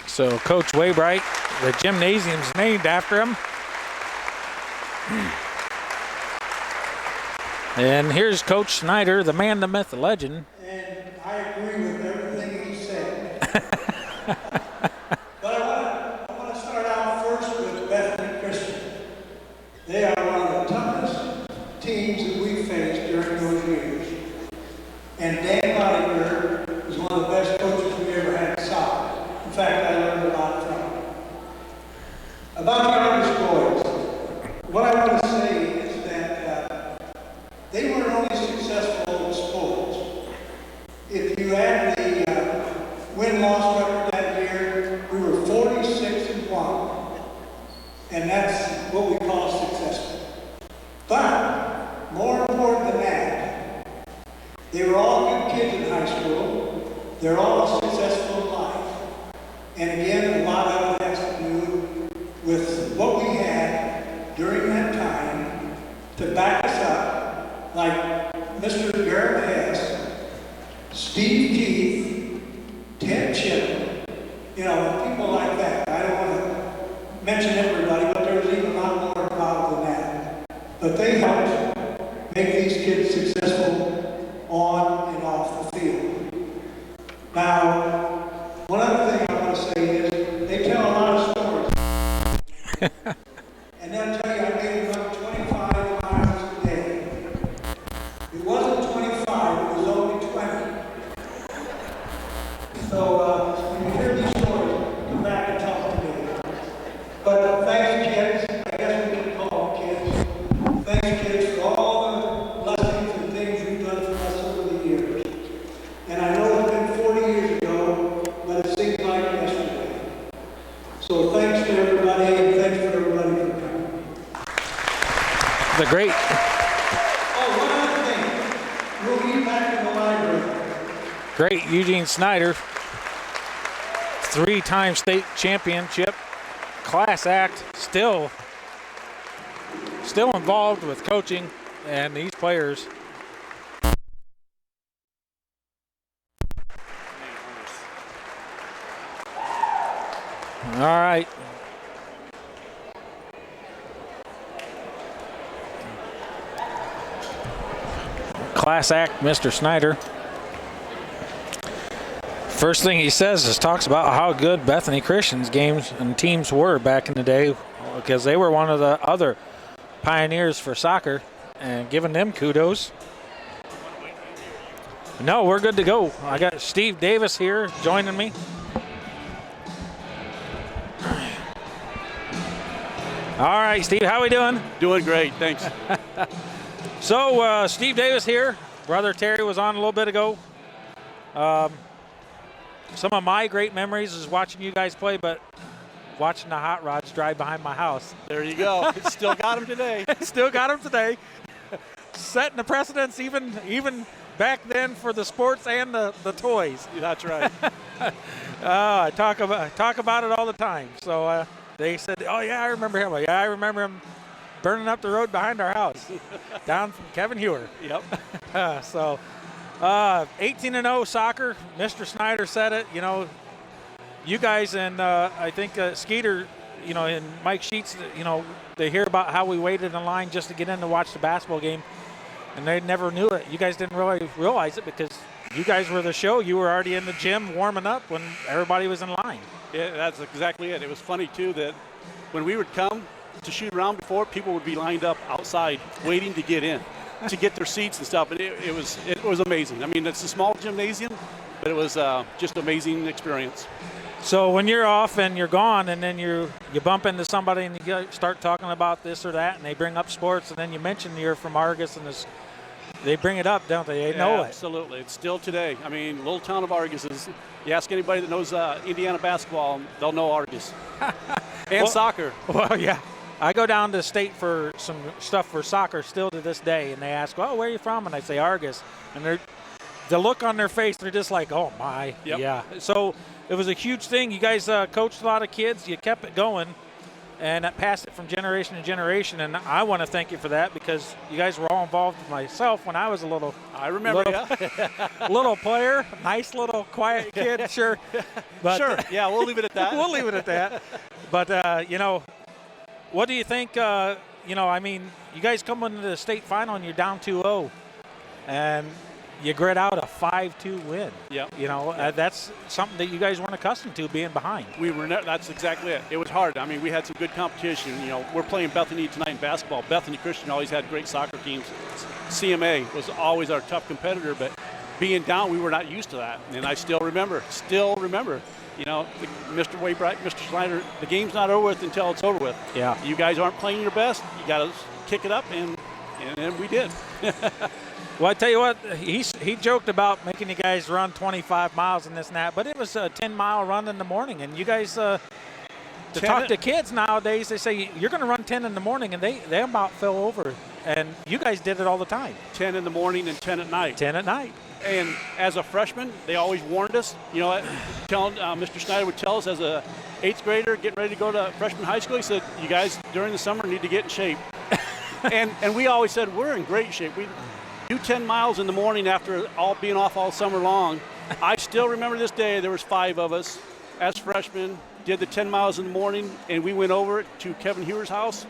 So Coach Waybright, the gymnasium's named after him. And here's Coach Snider, the man, the myth, the legend. And I agree with everything he said. But I want to start out first with Bethany Christian. They are one of the toughest teams that we faced during those years. And Dan Bodyguard was one of the best coaches we ever had in soccer. In fact, I learned a lot from him. About the Argos boys, what I want to say is that they weren't only successful in sports. If you add the win-loss record that year, we were 46-1. And that's what we call successful. But more important than that, they were all good kids in high school. They're all successful in life. And again, a lot of it has to do with what we had during that time to back us up, like Mr. Garrett Hess, Steve Keith, Ted Chip, people like that. I don't want to mention everybody, but there's even a lot more involved than that. But they helped make these kids successful on and off the field. Now, one other thing I want to say is they tell a lot of stories. And they'll tell you I made them run 25 miles a day. It wasn't 25, it was only 20. So when you hear these stories, come back and talk to me. But thanks, kids. I guess we can call them kids. Thanks, kids, for all the blessings and things you've done for us over the years. And I know it's been 40 years ago, but it seems like yesterday. So thanks to everybody, and thanks for everybody for coming. The great. Oh, one other thing. We'll be back in the library. Great Eugene Snider, 3-time state championship, class act, still involved with coaching and these players. All right. Class act, Mr. Snider. First thing he says is talks about how good Bethany Christian's games and teams were back in the day, because they were one of the other pioneers for soccer, and giving them kudos. No, we're good to go. I got Steve Davis here joining me. All right, Steve, how we doing? Doing great, thanks. So, Steve Davis here. Brother Terry was on a little bit ago. Some of my great memories is watching you guys play, but watching the hot rods drive behind my house. There you go. Still got them today. Still got them today. Setting the precedence even back then for the sports and the toys. That's right. I talk about it all the time. So they said, "Oh yeah, I remember him." Like, yeah, I remember him burning up the road behind our house, down from Kevin Hewer. Yep. 18-0 soccer. Mr. Snider said it. You guys and I think Skeeter you know, in Mike Sheets, you know, they hear about how we waited in line just to get in to watch the basketball game, and they never knew it. You guys didn't really realize it because you guys were the show. You were already in the gym warming up when everybody was in line. Yeah, that's exactly it. It was funny, too, that when we would come to shoot around before, people would be lined up outside waiting to get in, to get their seats and stuff. And it was amazing. I mean, it's a small gymnasium, but it was just an amazing experience. So when you're off and you're gone, and then you bump into somebody and you start talking about this or that, and they bring up sports, and then you mention you're from Argos, and this, they bring it up, don't they? They know it. Absolutely. It's still today. I mean, little town of Argos is. You ask anybody that knows Indiana basketball, they'll know Argos. And soccer. Well, yeah. I go down to the state for some stuff for soccer still to this day, and they ask, "Well, where are you from?" And I say Argos, and the look on their face, they're just like, "Oh my, yep. Yeah." So it was a huge thing. You guys coached a lot of kids. You kept it going, and that passed it from generation to generation. And I want to thank you for that because you guys were all involved with myself when I was a little. I remember, little player, nice little quiet kid, sure. But, sure. Yeah, we'll leave it at that. We'll leave it at that. But you know. What do you think, you know, I mean, you guys come into the state final and you're down 2-0, and you grit out a 5-2 win. Yeah. You know, that's something that you guys weren't accustomed to, being behind. That's exactly it. It was hard. I mean, we had some good competition. You know, we're playing Bethany tonight in basketball. Bethany Christian always had great soccer teams. CMA was always our tough competitor, but being down, we were not used to that. And I still remember. You know, Mr. Waybright, Mr. Snider, the game's not over with until it's over with. Yeah. You guys aren't playing your best. You got to kick it up, and we did. Well, I tell you what, he joked about making you guys run 25 miles and this and that, but it was a 10-mile run in the morning. And you guys, to talk to kids nowadays, they say you're going to run 10 in the morning, and they about fell over. And you guys did it all the time. 10 in the morning and 10 at night. 10 at night. And as a freshman, they always warned us. You know, Mr. Snider would tell us as a 8th grader getting ready to go to freshman high school, he said, you guys during the summer need to get in shape. and we always said, we're in great shape. We do 10 miles in the morning after being off all summer long. I still remember this day, there was 5 of us as freshmen, did the 10 miles in the morning, and we went over to Kevin Hewer's house,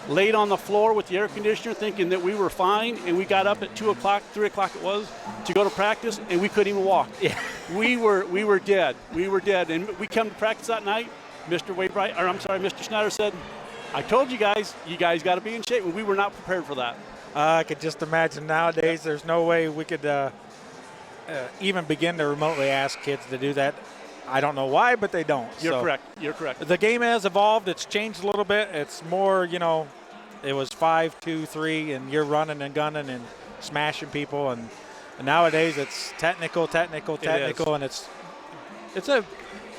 laid on the floor with the air conditioner thinking that we were fine, and we got up at 2 o'clock, 3 o'clock it was, to go to practice, and we couldn't even walk. Yeah. We were dead. We were dead. And we come to practice that night, Mr. Snider said, I told you guys got to be in shape. And we were not prepared for that. I could just imagine nowadays there's no way we could even begin to remotely ask kids to do that. I don't know why, but they don't. You're correct. The game has evolved. It's changed a little bit. It's more, you know, it was 5, 2, 3, and you're running and gunning and smashing people. And nowadays it's technical, and it's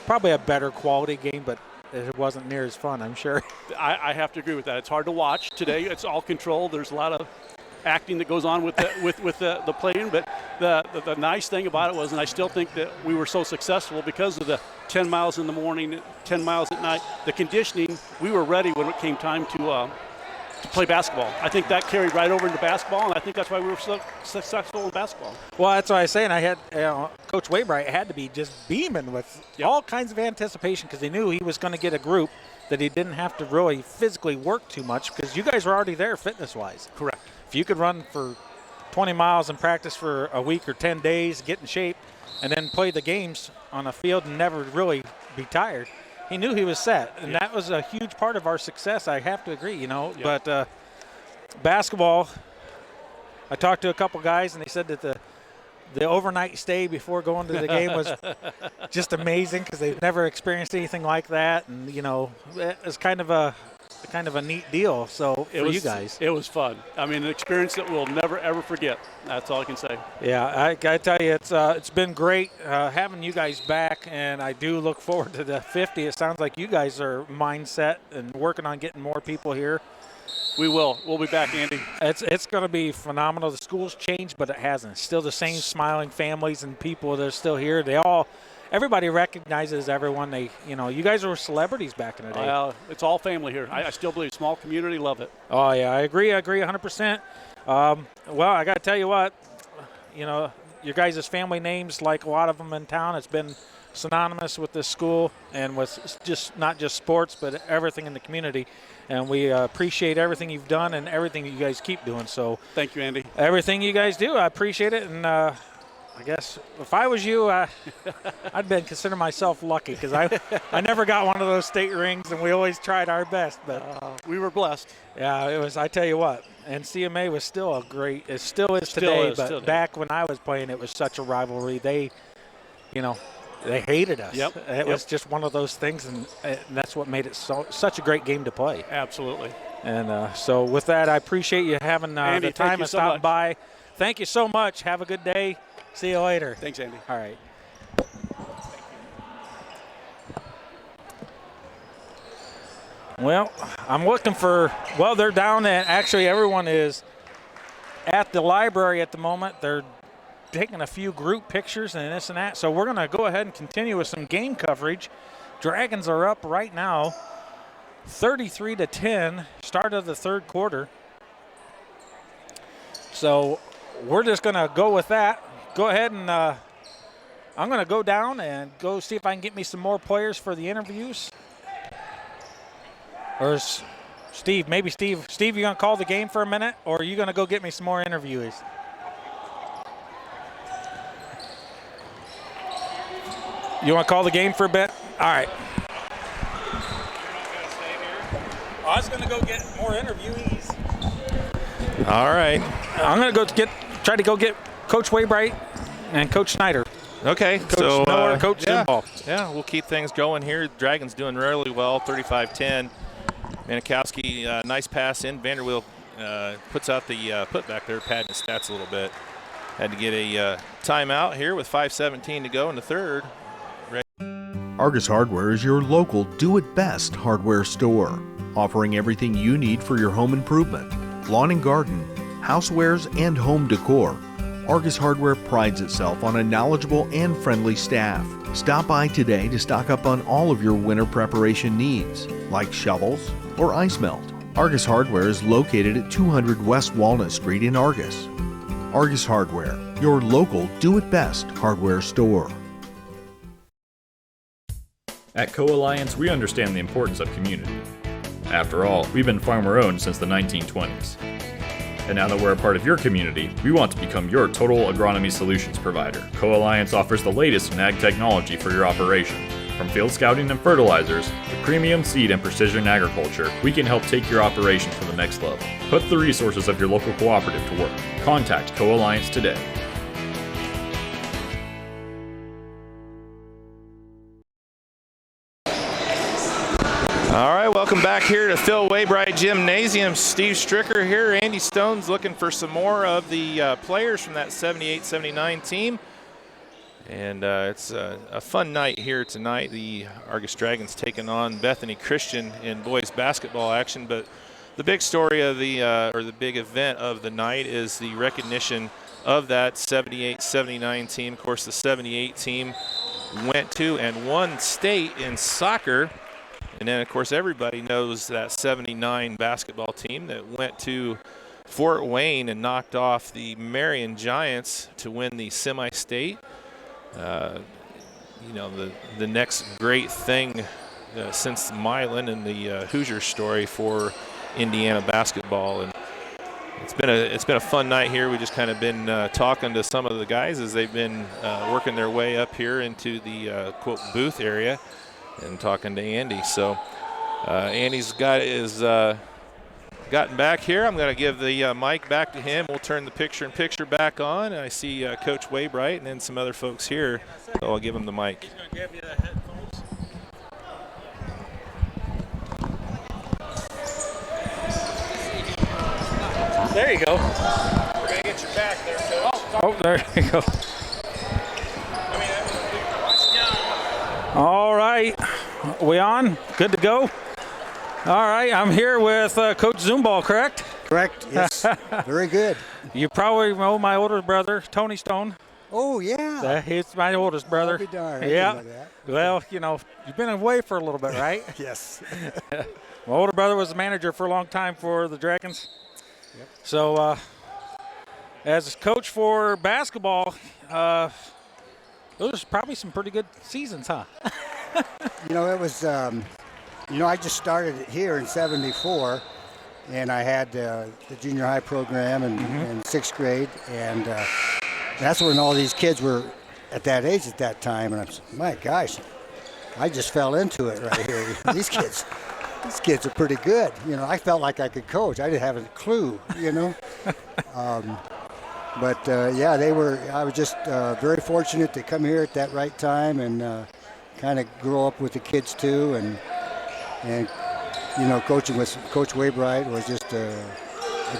probably a better quality game, but it wasn't near as fun, I'm sure. I have to agree with that. It's hard to watch today. It's all controlled. There's a lot of acting that goes on with the playing, but the nice thing about it was, and I still think that we were so successful because of the 10 miles in the morning, 10 miles at night, the conditioning, we were ready when it came time to play basketball. I think that carried right over into basketball, and I think that's why we were so successful in basketball. Well, that's what I was saying. I had Coach Waybright had to be just beaming with all kinds of anticipation because he knew he was going to get a group that he didn't have to really physically work too much because you guys were already there fitness-wise. Correct. If you could run for 20 miles and practice for a week or 10 days, get in shape, and then play the games on a field and never really be tired, he knew he was set. And that was a huge part of our success, I have to agree, you know. Yep. But basketball, I talked to a couple guys, and they said that the overnight stay before going to the game was just amazing because they've never experienced anything like that. And, you know, it's kind of a neat deal. So for you guys, it was fun. I mean, an experience that we'll never ever forget. That's all I can say. Yeah, I tell you, it's been great having you guys back, and I do look forward to the 50. It sounds like you guys are mindset and working on getting more people here. We will. We'll be back, Andy. It's going to be phenomenal. The school's changed, but it hasn't. It's still the same smiling families and people that are still here. Everybody recognizes everyone. You guys were celebrities back in the day. Well, it's all family here. I still believe small community, love it. Oh, yeah, I agree 100%. Well, I got to tell you what, you know, your guys' family names, like a lot of them in town. It's been synonymous with this school and with just not just sports, but everything in the community. And we appreciate everything you've done and everything you guys keep doing. So thank you, Andy. Everything you guys do, I appreciate it. And I guess if I was you, I'd been consider myself lucky because I never got one of those state rings, and we always tried our best. But we were blessed. Yeah, it was. I tell you what, and CMA was still a great. It still is today. But back when I was playing, it was such a rivalry. They hated us. Yep. It was just one of those things, and that's what made it such a great game to play. Absolutely. And so with that, I appreciate you having Andy, the time to so stop much. by. Thank you so much. Have a good day. See you later. Thanks, Andy. All right. Well, I'm looking for, they're down at, actually everyone is at the library at the moment. They're taking a few group pictures and this and that. So we're going to go ahead and continue with some game coverage. Dragons are up right now, 33-10, start of the third quarter. So we're just going to go with that. Go ahead and I'm going to go down and go see if I can get me some more players for the interviews. Or is Steve, maybe Steve, you going to call the game for a minute, or are you going to go get me some more interviewees? You want to call the game for a bit? All right. I was going to go get more interviewees. All right. I'm going to try to go get Coach Waybright and Coach Snider. Okay. Coach Miller, Coach Zomball. Yeah, we'll keep things going here. Dragons doing really well, 35-10. Manikowski, nice pass in. Vanderwheel puts out the putback there, padding his stats a little bit. Had to get a timeout here with 5:17 to go in the third. Argos Hardware is your local do-it-best hardware store, offering everything you need for your home improvement, lawn and garden, housewares, and home decor. Argos Hardware prides itself on a knowledgeable and friendly staff. Stop by today to stock up on all of your winter preparation needs, like shovels or ice melt. Argos Hardware is located at 200 West Walnut Street in Argos. Argos Hardware, your local do-it-best hardware store. At Co-Alliance, we understand the importance of community. After all, we've been farmer-owned since the 1920s. And now that we're a part of your community, we want to become your total agronomy solutions provider. Co-Alliance offers the latest in ag technology for your operation. From field scouting and fertilizers to premium seed and precision agriculture, we can help take your operation to the next level. Put the resources of your local cooperative to work. Contact Co-Alliance today. All right, welcome back here to Phil Waybright Gymnasium. Steve Stricker here. Andy Stone's looking for some more of the players from that 78-79 team. And it's a fun night here tonight. The Argos Dragons taking on Bethany Christian in boys basketball action. But the big story of the big event of the night is the recognition of that 78-79 team. Of course, the 78 team went to and won state in soccer. And then, of course, everybody knows that 79 basketball team that went to Fort Wayne and knocked off the Marion Giants to win the semi-state. You know, the next great thing since Milan and the Hoosier story for Indiana basketball. And it's been a fun night here. We just kind of been talking to some of the guys as they've been working their way up here into the quote booth area. And talking to Andy. So Andy's gotten back here. I'm going to give the mic back to him. We'll turn the picture-in-picture back on. I see Coach Waybright and then some other folks here. So I'll give him the mic. He's going to give you the headphones. There you go. We're going to get your back there, Coach. Oh, there you go. All right, we on? Good to go? All right, I'm here with Coach Zomball, correct? Correct, yes. Very good. You probably know my older brother, Tony Stone. Oh, yeah. He's my oldest brother. I'll be darned. Yeah. Well, you know, you've been away for a little bit, right? Yes. My older brother was the manager for a long time for the Dragons. Yep. So as a coach for basketball, those are probably some pretty good seasons, huh? It was, I just started it here in '74, and I had the junior high program in 6th grade, and that's when all these kids were at that age at that time, and I'm saying, my gosh, I just fell into it right here. These kids are pretty good. I felt like I could coach. I didn't have a clue, But they were. I was just very fortunate to come here at that right time and kind of grow up with the kids too, and coaching with Coach Waybright was just a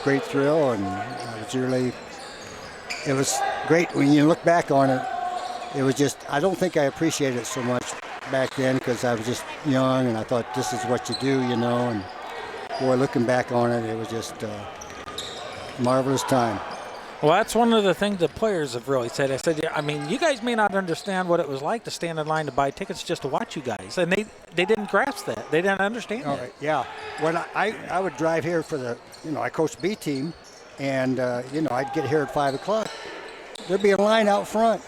great thrill, and it was great when you look back on it. It was just, I don't think I appreciated it so much back then because I was just young and I thought this is what you do, and boy, looking back on it, it was just a marvelous time. Well, that's one of the things the players have really said. I said, you guys may not understand what it was like to stand in line to buy tickets just to watch you guys. And they didn't grasp that. They didn't understand that. Yeah. When I would drive here for the, I coached B team, and, I'd get here at 5 o'clock. There'd be a line out front.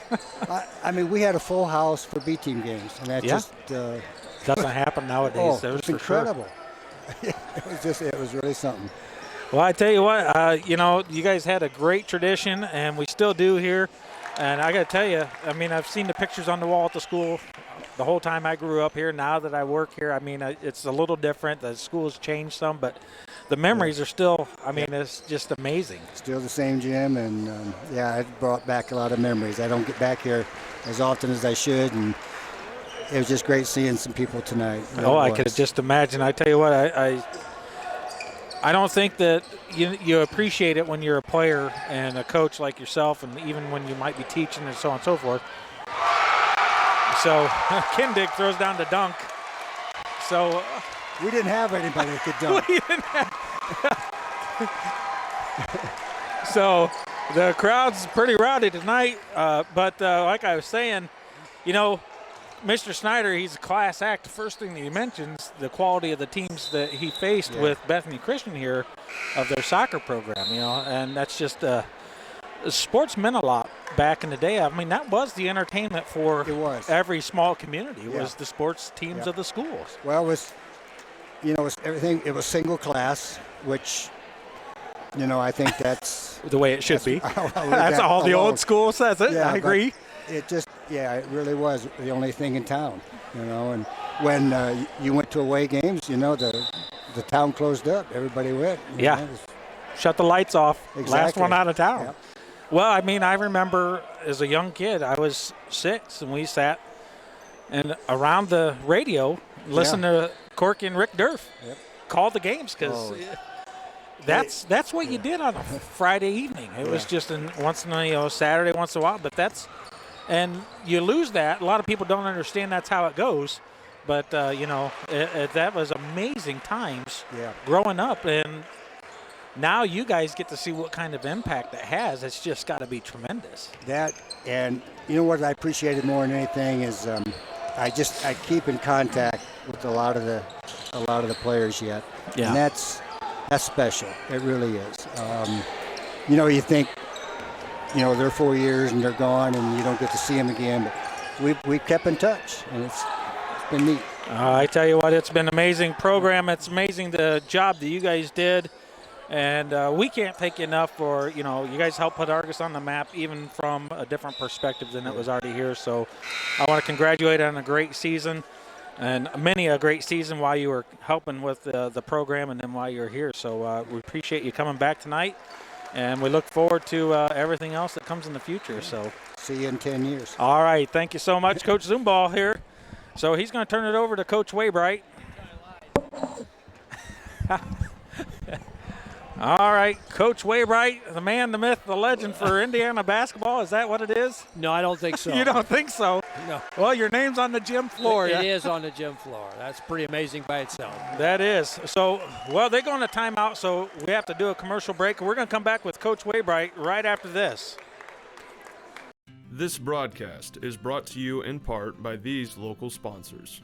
We had a full house for B team games. And that just doesn't happen nowadays. It's incredible. It was really something. Well, I tell you what, you guys had a great tradition, and we still do here. And I got to tell you, I've seen the pictures on the wall at the school the whole time I grew up here. Now that I work here, it's a little different. The school's changed some, but the memories are still, it's just amazing. Still the same gym, and it brought back a lot of memories. I don't get back here as often as I should, and it was just great seeing some people tonight. I could just imagine. I tell you what, I don't think that you appreciate it when you're a player and a coach like yourself, and even when you might be teaching and so on and so forth. So Kindig throws down the dunk. So we didn't have anybody that could dunk. We didn't have. So the crowd's pretty rowdy tonight, but like I was saying, Mr. Snider, he's a class act. The first thing that he mentions, the quality of the teams that he faced with Bethany Christian here of their soccer program, and that's just sports meant a lot back in the day. That was the entertainment for every small community was the sports teams of the schools. Well, it was everything. It was single class, which, I think that's the way it should be. That's all the old school says it. I agree. It just, it really was the only thing in town, and when you went to away games, the town closed up. Everybody went. Shut the lights off. Exactly. Last one out of town. Yep. Well, I remember as a young kid, I was 6, and we sat around the radio, listened to Corky and Rick Durf call the games because that's what you did on a Friday evening. It was just once in a Saturday once in a while, but and you lose that. A lot of people don't understand that's how it goes. But, that was amazing times growing up. And now you guys get to see what kind of impact it has. It's just got to be tremendous. That, and what I appreciated more than anything is I keep in contact with a lot of the players yet. Yeah. And that's special. It really is. You think, they're 4 years and they're gone and you don't get to see them again. But we kept in touch, and it's been neat. I tell you what, it's been an amazing program. It's amazing the job that you guys did. And we can't thank you enough for, you guys helped put Argos on the map even from a different perspective than it was already here. So I want to congratulate on a great season and many a great season while you were helping with the program and then while you're here. So we appreciate you coming back tonight. And we look forward to everything else that comes in the future. So see you in 10 years. All right. Thank you so much, Coach Zomball here. So he's going to turn it over to Coach Waybright. All right, Coach Waybright, the man, the myth, the legend for Indiana basketball. Is that what it is? No, I don't think so. You don't think so? No. Well, your name's on the gym floor. It is on the gym floor. That's pretty amazing by itself. That is. So, they're going to timeout, so we have to do a commercial break. We're going to come back with Coach Waybright right after this. This broadcast is brought to you in part by these local sponsors.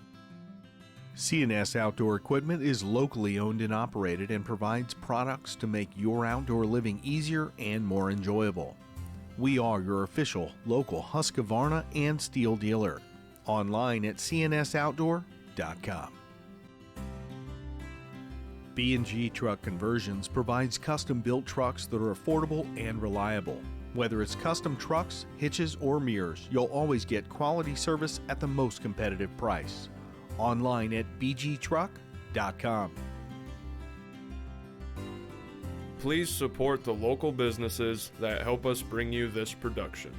CNS Outdoor Equipment is locally owned and operated and provides products to make your outdoor living easier and more enjoyable. We are your official local Husqvarna and Steel dealer. Online at cnsoutdoor.com. B&G Truck Conversions provides custom-built trucks that are affordable and reliable. Whether it's custom trucks, hitches, or mirrors, you'll always get quality service at the most competitive price. Online at bgtruck.com. Please support the local businesses that help us bring you this production.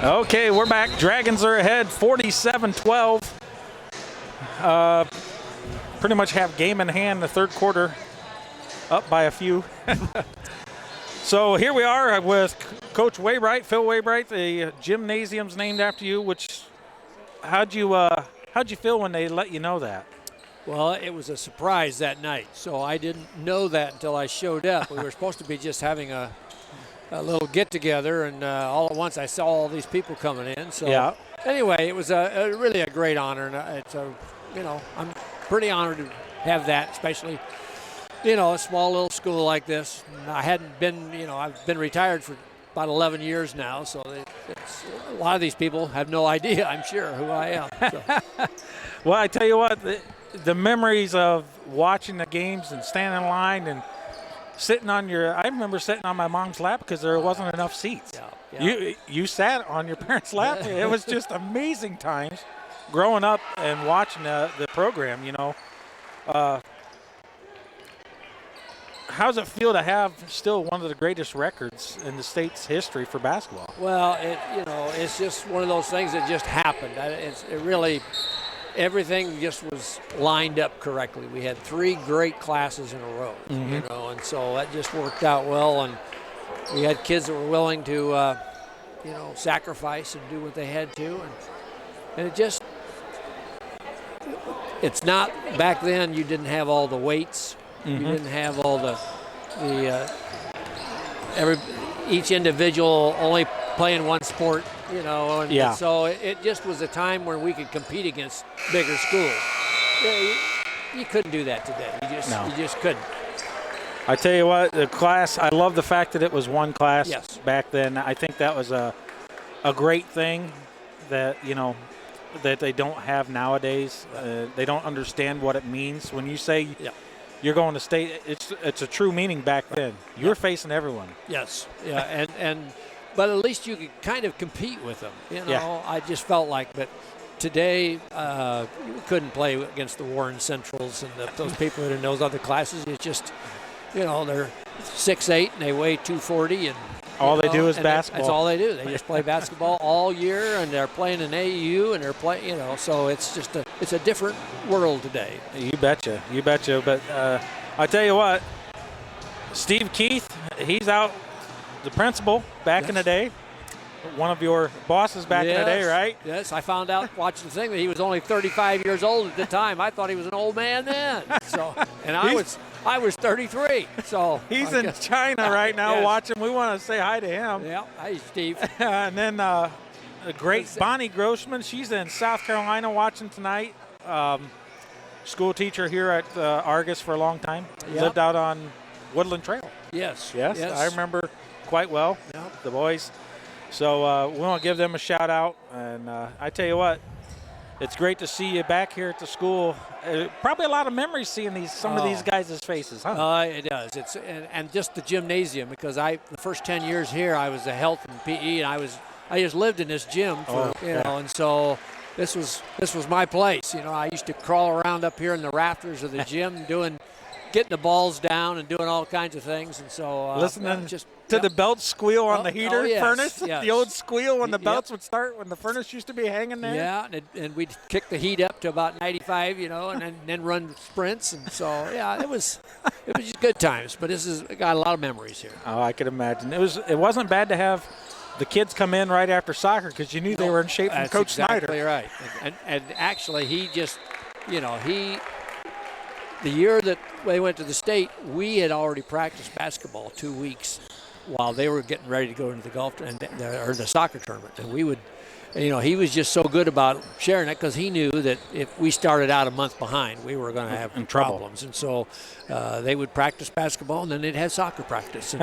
Okay, we're back. Dragons are ahead 47-12. Pretty much have game in hand the third quarter, up by a few. So here we are with Coach Waybright, Phil Waybright. The gymnasium's named after you. How'd you feel when they let you know that? Well, it was a surprise that night, so I didn't know that until I showed up. We were supposed to be just having a little get-together, and all at once I saw all these people coming in. So yeah. Anyway, it was really a great honor, and I'm pretty honored to have that, especially, a small little school like this. I hadn't been, I've been retired for about 11 years now, so a lot of these people have no idea, I'm sure, who I am. So. Well, I tell you what, the memories of watching the games and standing in line and sitting on I remember sitting on my mom's lap because there wasn't enough seats. Yeah. You sat on your parents' lap. It was just amazing times growing up and watching the program, How does it feel to have still one of the greatest records in the state's history for basketball? Well, it's just one of those things that just happened. Everything just was lined up correctly. We had 3 great classes in a row, and so that just worked out well. And we had kids that were willing to, sacrifice and do what they had to. And it's not, back then you didn't have all the weights. You didn't have all each individual only playing one sport, and so it just was a time where we could compete against bigger schools. You couldn't do that today. You just couldn't. I tell you what, the class, I love the fact that it was one class back then. I think that was a great thing that, that they don't have nowadays. They don't understand what it means. When you say you're going to state, it's a true meaning back then. You're facing everyone. Yes, yeah, but at least you could kind of compete with them. I just felt like, but today you couldn't play against the Warren Centrals and those people that are in those other classes. It's just, they're 6'8" and they weigh 240 and. All they do is basketball. That's all they do. They just play basketball all year, and they're playing in AAU, and they're playing, so it's just it's a different world today. You betcha. But I tell you what, Steve Keith, he's out, the principal back in the day, one of your bosses back in the day, right? Yes, I found out watching the thing that he was only 35 years old at the time. I thought he was an old man then. So, and I was 33. So he's in China right now watching. We want to say hi to him. Yeah, hi, Steve. And then the great Bonnie Grossman. She's in South Carolina watching tonight. School teacher here at Argos for a long time. Yep. Lived out on Woodland Trail. Yes. I remember quite well. The boys. So we want to give them a shout out. And I tell you what, it's great to see you back here at the school. Probably a lot of memories seeing some of these guys' faces, huh? It does. It's and just the gymnasium, because the first 10 years here I was a health and PE, and I just lived in this gym for and so this was my place. I used to crawl around up here in the rafters of the gym getting the balls down and doing all kinds of things, and so listening to the belt squeal on the heater furnace. Yes. The old squeal when the belts would start, when the furnace used to be hanging there. Yeah, and we'd kick the heat up to about 95, and then run sprints, and so it was just good times. But I got a lot of memories here. Oh, I could imagine. It wasn't bad to have the kids come in right after soccer because you knew they were in shape from Coach Snider. That's exactly right. And actually, he just, the year that they went to the state, we had already practiced basketball 2 weeks while they were getting ready to go into the golf or the soccer tournament. And we would, he was just so good about sharing it because he knew that if we started out a month behind, we were going to have problems. And so they would practice basketball, and then they'd have soccer practice. And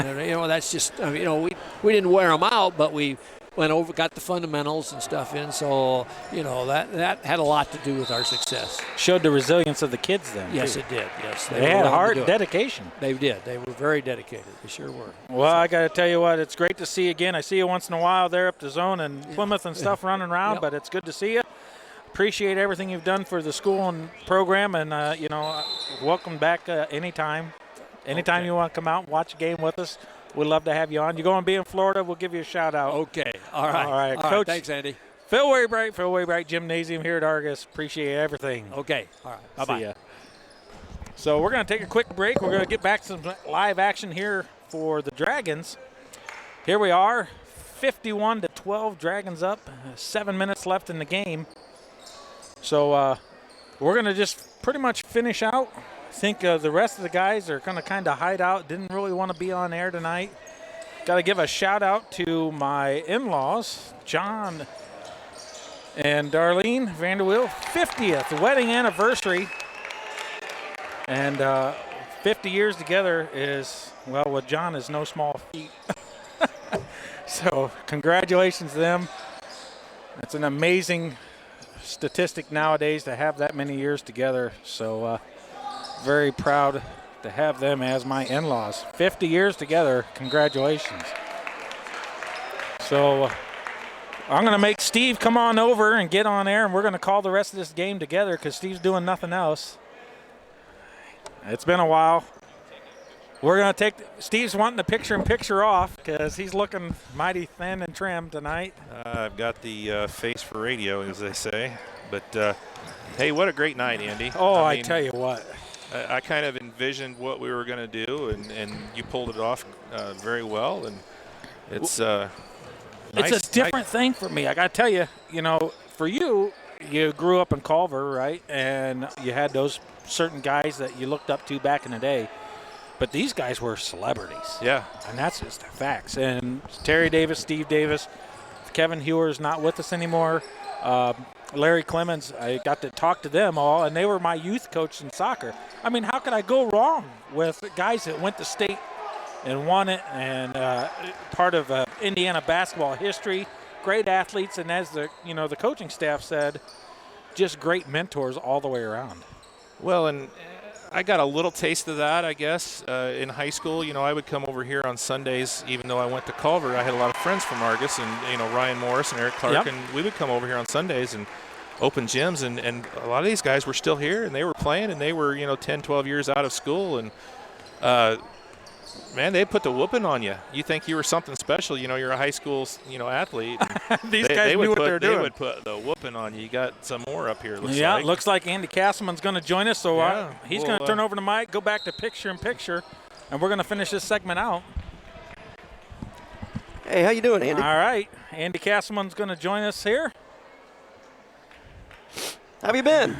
that's just, we didn't wear them out, but we went over, got the fundamentals and stuff in. So, that had a lot to do with our success. Showed the resilience of the kids then. Yes, too. it did. Yes, they had heart and dedication. They did. They were very dedicated. They sure were. Well, I got to tell you what, it's great to see you again. I see you once in a while there up the zone and Plymouth and stuff running around, but it's good to see you. Appreciate everything you've done for the school and program, and welcome back anytime. Anytime you want to come out and watch a game with us, we'd love to have you on. You're going to be in Florida, we'll give you a shout out. Okay. All right. All right. Coach. Thanks, Andy. Phil Waybright Gymnasium here at Argos. Appreciate everything. Okay. All right. Bye-bye. See ya. So we're going to take a quick break. We're going to get back to some live action here for the Dragons. Here we are, 51-12, Dragons up. 7 minutes left in the game. So we're going to just pretty much finish out. I think the rest of the guys are going to kind of hide out. Didn't really want to be on air tonight. Got to give a shout out to my in-laws, John and Darlene Vanderwheel, 50th wedding anniversary. And 50 years together is, well, with John is no small feat. So congratulations to them. It's an amazing statistic nowadays to have that many years together. So very proud to have them as my in-laws. 50 years together, congratulations. So I'm going to make Steve come on over and get on air, and we're going to call the rest of this game together because Steve's doing nothing else. It's been a while. We're going to take – Steve's wanting the picture-in-picture off because he's looking mighty thin and trim tonight. I've got the face for radio, as they say. But, hey, what a great night, Andy. Oh, I tell you what. I kind of envisioned what we were going to do, and you pulled it off very well. And it's nice. It's a different thing for me. I got to tell you, for you grew up in Culver, right? And you had those certain guys that you looked up to back in the day. But these guys were celebrities. Yeah. And that's just the facts. And Terry Davis, Steve Davis, Kevin Hewer's not with us anymore. Larry Clemens, I got to talk to them all, and they were my youth coach in soccer. I mean, how could I go wrong with guys that went to state and won it and part of Indiana basketball history, great athletes, and as the coaching staff said, just great mentors all the way around. Well, and I got a little taste of that, I guess, in high school. I would come over here on Sundays, even though I went to Culver. I had a lot of friends from Argos, and Ryan Morris and Eric Clark, and we would come over here on Sundays and open gyms, and a lot of these guys were still here, and they were playing, and they were 10, 12 years out of school, and man, they put the whooping on you. You think you were something special, you're a high school athlete. These guys knew what they were doing. They would put the whooping on you. You got some more up here, it looks like Andy Castleman's going to join us, so he's going to turn over to Mike, go back to picture-in-picture, and we're going to finish this segment out. Hey, how you doing, Andy? All right. Andy Castleman's going to join us here. How have you been?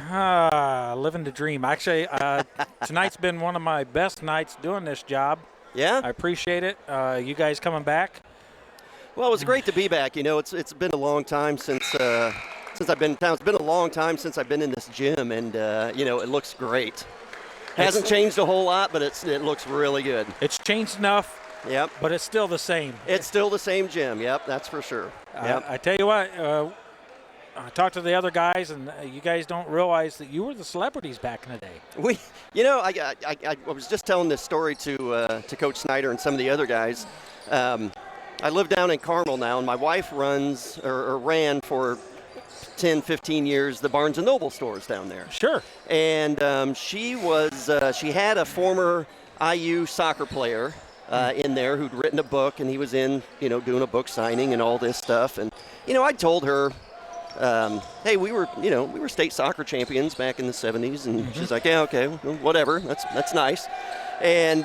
Living the dream. Actually, tonight's been one of my best nights doing this job. Yeah? I appreciate it. You guys coming back. Well, it was great to be back. It's been a long time since I've been in town. It's been a long time since I've been in this gym, and it looks great. Hasn't changed a whole lot, but it looks really good. It's changed enough. Yep. But it's still the same. It's still the same gym. Yep, that's for sure. Yep. I tell you what. I talked to the other guys, and you guys don't realize that you were the celebrities back in the day. I was just telling this story to Coach Snider and some of the other guys. I live down in Carmel now, and my wife runs or ran for 10, 15 years the Barnes & Noble stores down there. Sure. And she had a former IU soccer player in there who'd written a book, and he was in, doing a book signing and all this stuff. And, I told her, hey, we were state soccer champions back in the 70s, and she's like, yeah, okay, well, whatever, that's nice. And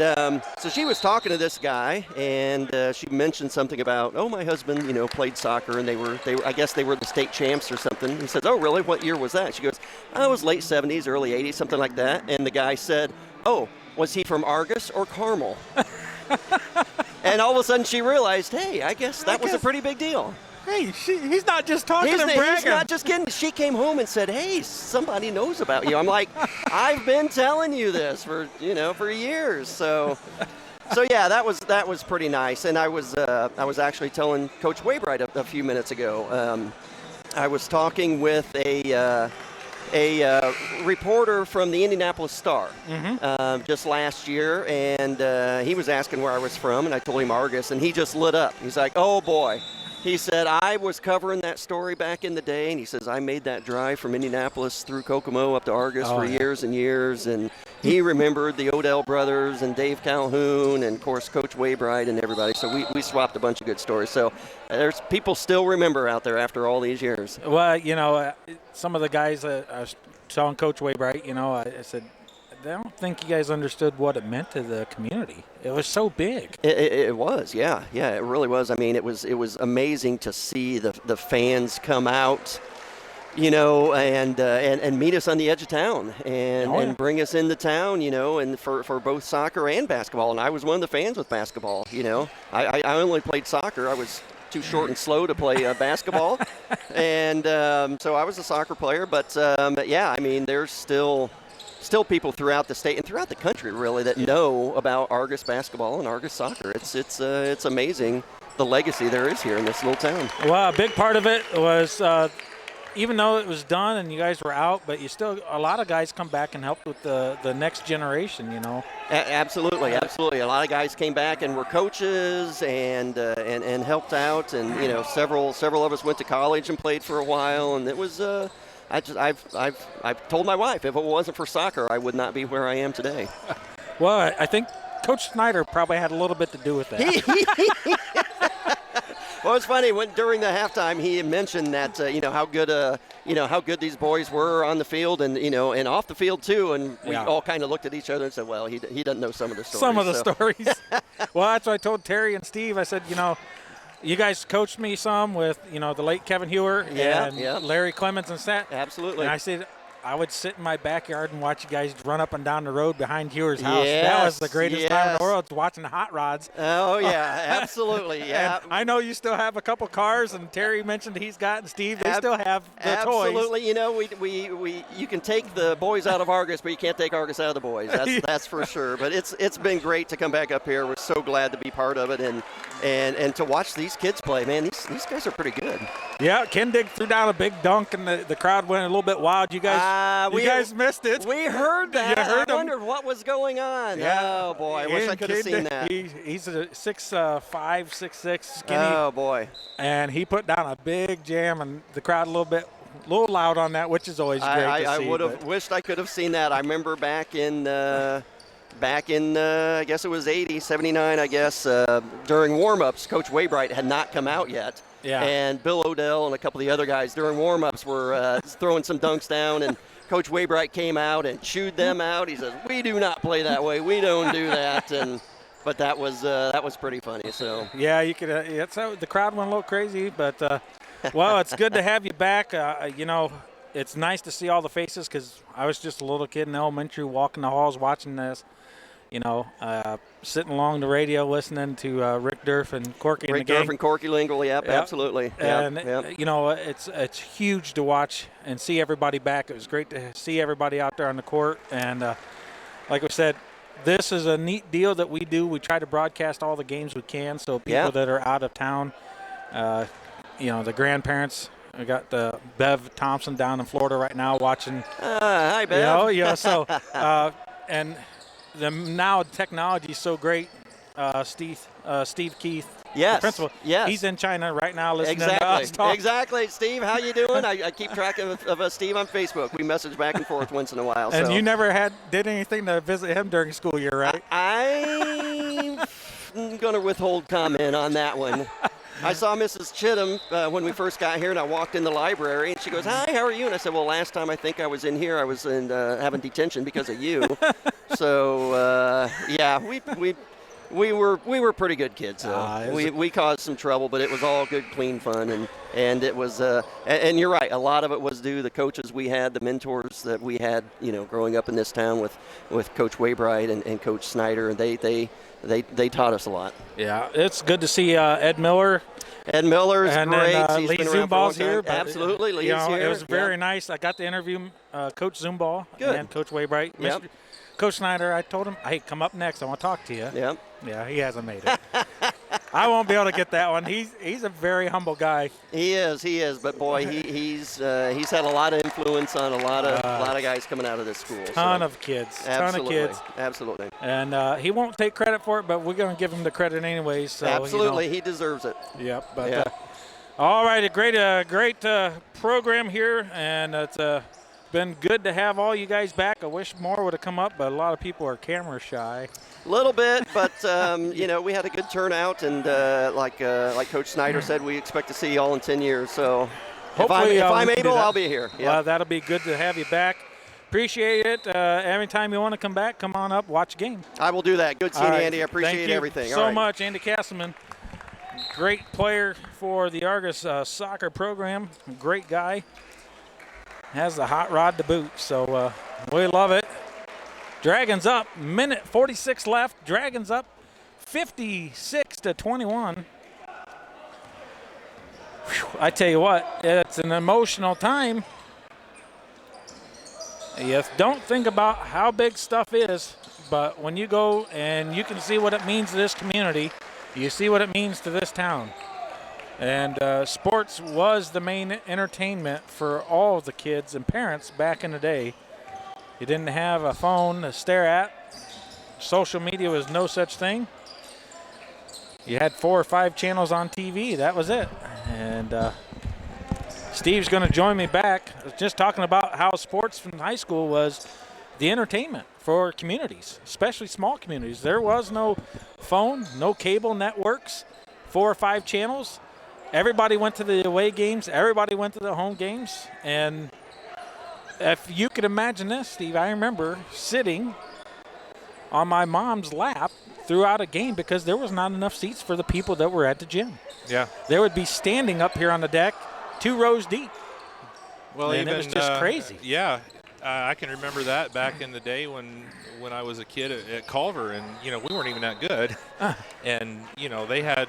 so she was talking to this guy, and she mentioned something about, my husband, played soccer, and I guess they were the state champs or something. He says, oh, really? What year was that? She goes, it was late 70s, early 80s, something like that. And the guy said, oh, was he from Argos or Carmel? And all of a sudden she realized, hey, I guess that was a pretty big deal. Hey, he's not just talking and bragging. He's not just kidding. She came home and said, hey, somebody knows about you. I'm like, I've been telling you this for years. So yeah, that was pretty nice. And I was actually telling Coach Waybright a few minutes ago. I was talking with a reporter from the Indianapolis Star just last year, and he was asking where I was from, and I told him Argos, and he just lit up. He's like, oh boy. He said, I was covering that story back in the day, and he says, I made that drive from Indianapolis through Kokomo up to Argos for years and years, and he remembered the Odell brothers and Dave Cahon and, of course, Coach Waybright and everybody. So we swapped a bunch of good stories. So there's people still remember out there after all these years. Well, some of the guys, I was telling Coach Waybright, I said, I don't think you guys understood what it meant to the community. It was so big. It was, yeah, it really was. I mean, it was amazing to see the fans come out, and meet us on the edge of town and bring us into town, and for both soccer and basketball. And I was one of the fans with basketball. I only played soccer. I was too short and slow to play basketball, and so I was a soccer player. But yeah, I mean, there's still people throughout the state and throughout the country, really, that know about Argos basketball and Argos soccer. It's amazing the legacy there is here in this little town. Well, a big part of it was, even though it was done and you guys were out, but a lot of guys come back and help with the next generation, Absolutely. A lot of guys came back and were coaches and helped out, and several of us went to college and played for a while, and it was. I've told my wife, if it wasn't for soccer, I would not be where I am today. Well, I think Coach Snider probably had a little bit to do with that. Well, it's funny during the halftime he mentioned that how good these boys were on the field and and off the field too, and we all kind of looked at each other and said, well, he doesn't know some of the stories. Some of the stories. Well, that's what I told Terry and Steve. I said, you guys coached me some with, the late Kevin Hewer and Larry Clemens and that. Absolutely. And I said I would sit in my backyard and watch you guys run up and down the road behind Hewer's house. That was the greatest time in the world, watching the hot rods. Oh, yeah, absolutely, yeah. I know you still have a couple cars, and Terry mentioned he's got, and Steve, they still have the toys. Absolutely. You can take the boys out of Argos, but you can't take Argos out of the boys. That's for sure. But it's been great to come back up here. We're so glad to be part of it and to watch these kids play. Man, these guys are pretty good. Yeah, Ken Dig threw down a big dunk, and the crowd went a little bit wild. You guys missed it. We heard that. I wondered what was going on. Yeah. Oh, boy. I wish I could have seen that. He's a 6'5", 6'6", skinny. Oh, boy. And he put down a big jam, and the crowd a little loud on that, which is always great to see. I would have wished I could have seen that. I remember back in I guess it was 79, I guess, during warm-ups, Coach Waybright had not come out yet. Yeah. And Bill Odell and a couple of the other guys during warm-ups were throwing some dunks down, and Coach Waybright came out and chewed them out. He says, we do not play that way. We don't do that. But that was pretty funny. So yeah, you could. The crowd went a little crazy, but well, it's good to have you back. It's nice to see all the faces because I was just a little kid in elementary walking the halls watching this. Sitting along the radio listening to Rick Durf and Corky. Rick Durf and Corky Lingle, yep, absolutely. And, it's huge to watch and see everybody back. It was great to see everybody out there on the court. And like I said, this is a neat deal that we do. We try to broadcast all the games we can so people that are out of town, the grandparents. We got Bev Thompson down in Florida right now watching. Hi, Bev. So and now technology is so great. Steve Keith, yes, the principal, yes. He's in China right now listening to us talk. Exactly. Steve, how you doing? I keep track of Steve on Facebook. We message back and forth once in a while. And you never did anything to visit him during school year, right? I'm going to withhold comment on that one. I saw Mrs. Chittum when we first got here, and I walked in the library, and she goes, hi, how are you? And I said, well, last time I think I was in here, I was having detention because of you. So, yeah, We were pretty good kids, though. We caused some trouble, but it was all good, clean fun, and it was. And you're right. A lot of it was due to the coaches we had, the mentors that we had. Growing up in this town with Coach Waybright and Coach Snider, and they taught us a lot. Yeah, it's good to see Ed Miller. Ed Miller's and great. Then, He's Lee been around for a long Zomball's time. here. But, Absolutely, Lee's here. It was very nice. I got to interview Coach Zomball and Coach Waybright. Yep. Coach Snider, I told him, hey, come up next. I want to talk to you. Yep. Yeah, he hasn't made it. I won't be able to get that one. He's a very humble guy. He is. But boy, he's had a lot of influence on a lot of guys coming out of this school. Ton of kids. Absolutely. And he won't take credit for it, but we're going to give him the credit anyways. So, absolutely, he deserves it. Yep. But all right, a great program here, and it's been good to have all you guys back. I wish more would have come up, but a lot of people are camera shy. A little bit, but we had a good turnout, and like Coach Snider said, we expect to see you all in 10 years. So hopefully, if I'm able, I'll be here. Yep. Well, that'll be good to have you back. Appreciate it. Every time you want to come back, come on up, watch a game. I will do that. Good seeing you, Andy. I appreciate everything. Thank you so much, Andy Castleman. Great player for the Argos soccer program. Great guy. Has the hot rod to boot, so we love it. Dragons up, minute 46 left. Dragons up 56-21. Whew, I tell you what, it's an emotional time. You don't think about how big stuff is, but when you go and you can see what it means to this community, you see what it means to this town. And sports was the main entertainment for all the kids and parents back in the day. You didn't have a phone to stare at. Social media was no such thing. You had 4 or 5 channels on TV. That was it. And Steve's going to join me back. I was just talking about how sports from high school was the entertainment for communities, especially small communities. There was no phone, no cable networks, 4 or 5 channels. Everybody went to the away games. Everybody went to the home games. And if you could imagine this, Steve, I remember sitting on my mom's lap throughout a game because there was not enough seats for the people that were at the gym. Yeah. They would be standing up here on the deck 2 rows deep. Well, and it was just crazy. Yeah. I can remember that back in the day when I was a kid at Culver, and, we weren't even that good. And, they had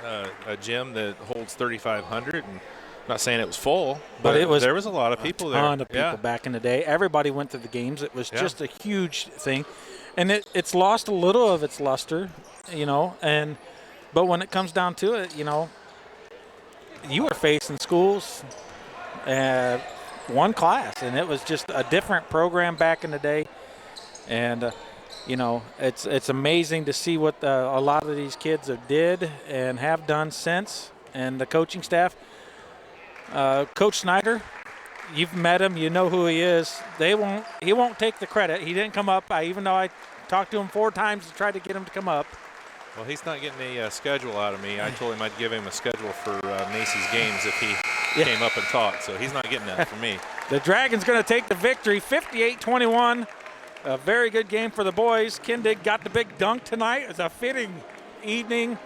a gym that holds 3,500, and I'm not saying it was full, but there was a lot of people there. A ton of people back in the day. Everybody went to the games. It was just a huge thing. And it's lost a little of its luster, but when it comes down to it, you were facing schools, one class, and it was just a different program back in the day. And it's amazing to see what a lot of these kids did and have done since, and the coaching staff. Coach Snider, you've met him, you know who he is. He won't take the credit. He didn't come up, even though I talked to him 4 times to try to get him to come up. Well, he's not getting a schedule out of me. I told him I'd give him a schedule for Macy's games if he came up and taught, so he's not getting that from me. The Dragons going to take the victory, 58-21. A very good game for the boys. Kindig got the big dunk tonight. It's a fitting evening.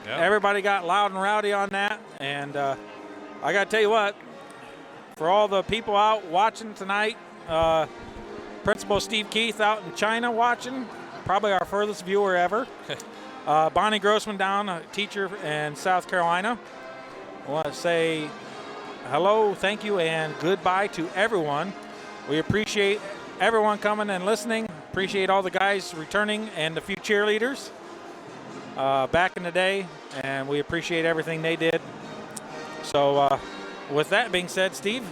Yep. Everybody got loud and rowdy on that. And I got to tell you what, for all the people out watching tonight, Principal Steve Keith out in China watching, probably our furthest viewer ever. Bonnie Grossman down, a teacher in South Carolina. I want to say hello, thank you, and goodbye to everyone. We appreciate everyone coming and listening. Appreciate all the guys returning and the few cheerleaders back in the day, and we appreciate everything they did. So with that being said, Steve,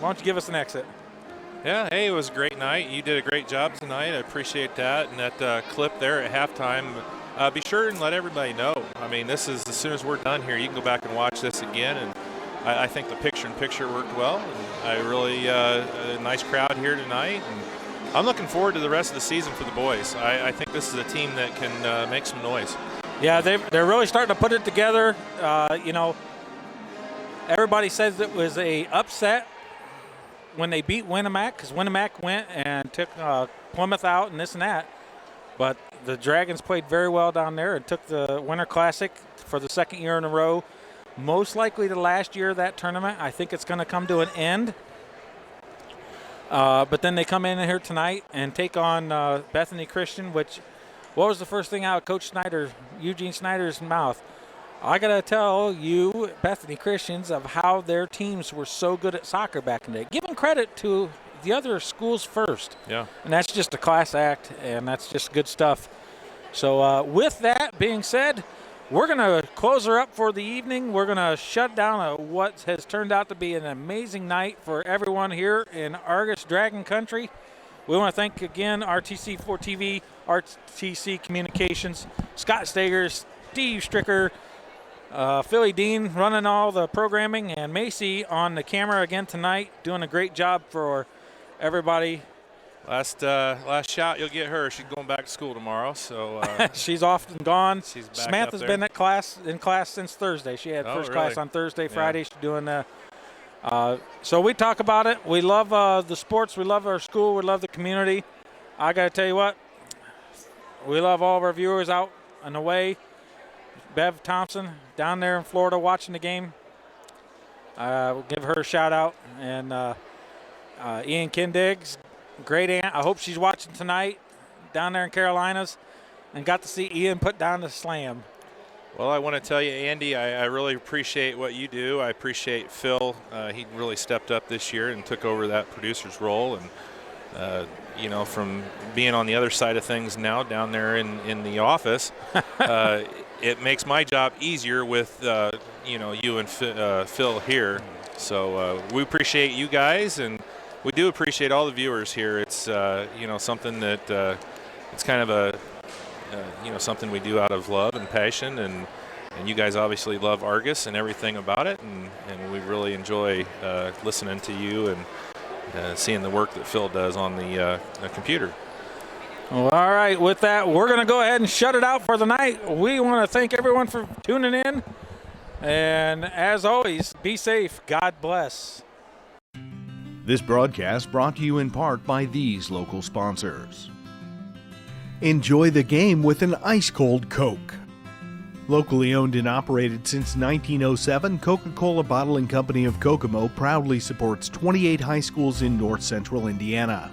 why don't you give us an exit? Yeah, hey, it was a great night. You did a great job tonight. I appreciate that. And that clip there at halftime, be sure and let everybody know. I mean, this is, as soon as we're done here, you can go back and watch this again. And I think the picture-in-picture worked well. And I really, a nice crowd here tonight. And I'm looking forward to the rest of the season for the boys. I think this is a team that can make some noise. Yeah, they're really starting to put it together. Everybody says it was a upset when they beat Winamac, because Winamac went and took Plymouth out and this and that. But the Dragons played very well down there and took the Winter Classic for the second year in a row. Most likely the last year of that tournament. I think it's going to come to an end. But then they come in here tonight and take on Bethany Christian, which, what was the first thing out of Coach Snider, Eugene Snider's mouth? I got to tell you, Bethany Christians, of how their teams were so good at soccer back in the day. Giving credit to the other schools first. Yeah. And that's just a class act, and that's just good stuff. So with that being said, we're going to close her up for the evening. We're going to shut down what has turned out to be an amazing night for everyone here in Argos Dragon Country. We want to thank again RTC4 TV, RTC Communications, Scott Stager, Steve Stricker, Philly Dean running all the programming, and Macy on the camera again tonight, doing a great job for everybody. Last shot, you'll get her. She's going back to school tomorrow, so she's off and gone. She's back Samantha's up there. been in class since Thursday. She had first class on Thursday, Friday. She's doing so we talk about it. We love the sports. We love our school. We love the community. I got to tell you what, we love all of our viewers out and away. Bev Thompson down there in Florida watching the game. We'll give her a shout out. And Ian Kindiggs, great aunt. I hope she's watching tonight down there in Carolinas and got to see Ian put down the slam. Well, I want to tell you, Andy, I really appreciate what you do. I appreciate Phil. He really stepped up this year and took over that producer's role. And, you know, from being on the other side of things now down there in the office, it makes my job easier with, you know, you and Phil here. So we appreciate you guys, and we do appreciate all the viewers here. It's, you know, something that it's kind of a, you know, something we do out of love and passion, and you guys obviously love Argus and everything about it, and we really enjoy listening to you and seeing the work that Phil does on the computer. Well, all right, with that, we're going to go ahead and shut it out for the night. We want to thank everyone for tuning in, and as always, be safe. God bless. This broadcast brought to you in part by these local sponsors. Enjoy the game with an ice-cold Coke. Locally owned and operated since 1907, Coca-Cola Bottling Company of Kokomo proudly supports 28 high schools in north central Indiana.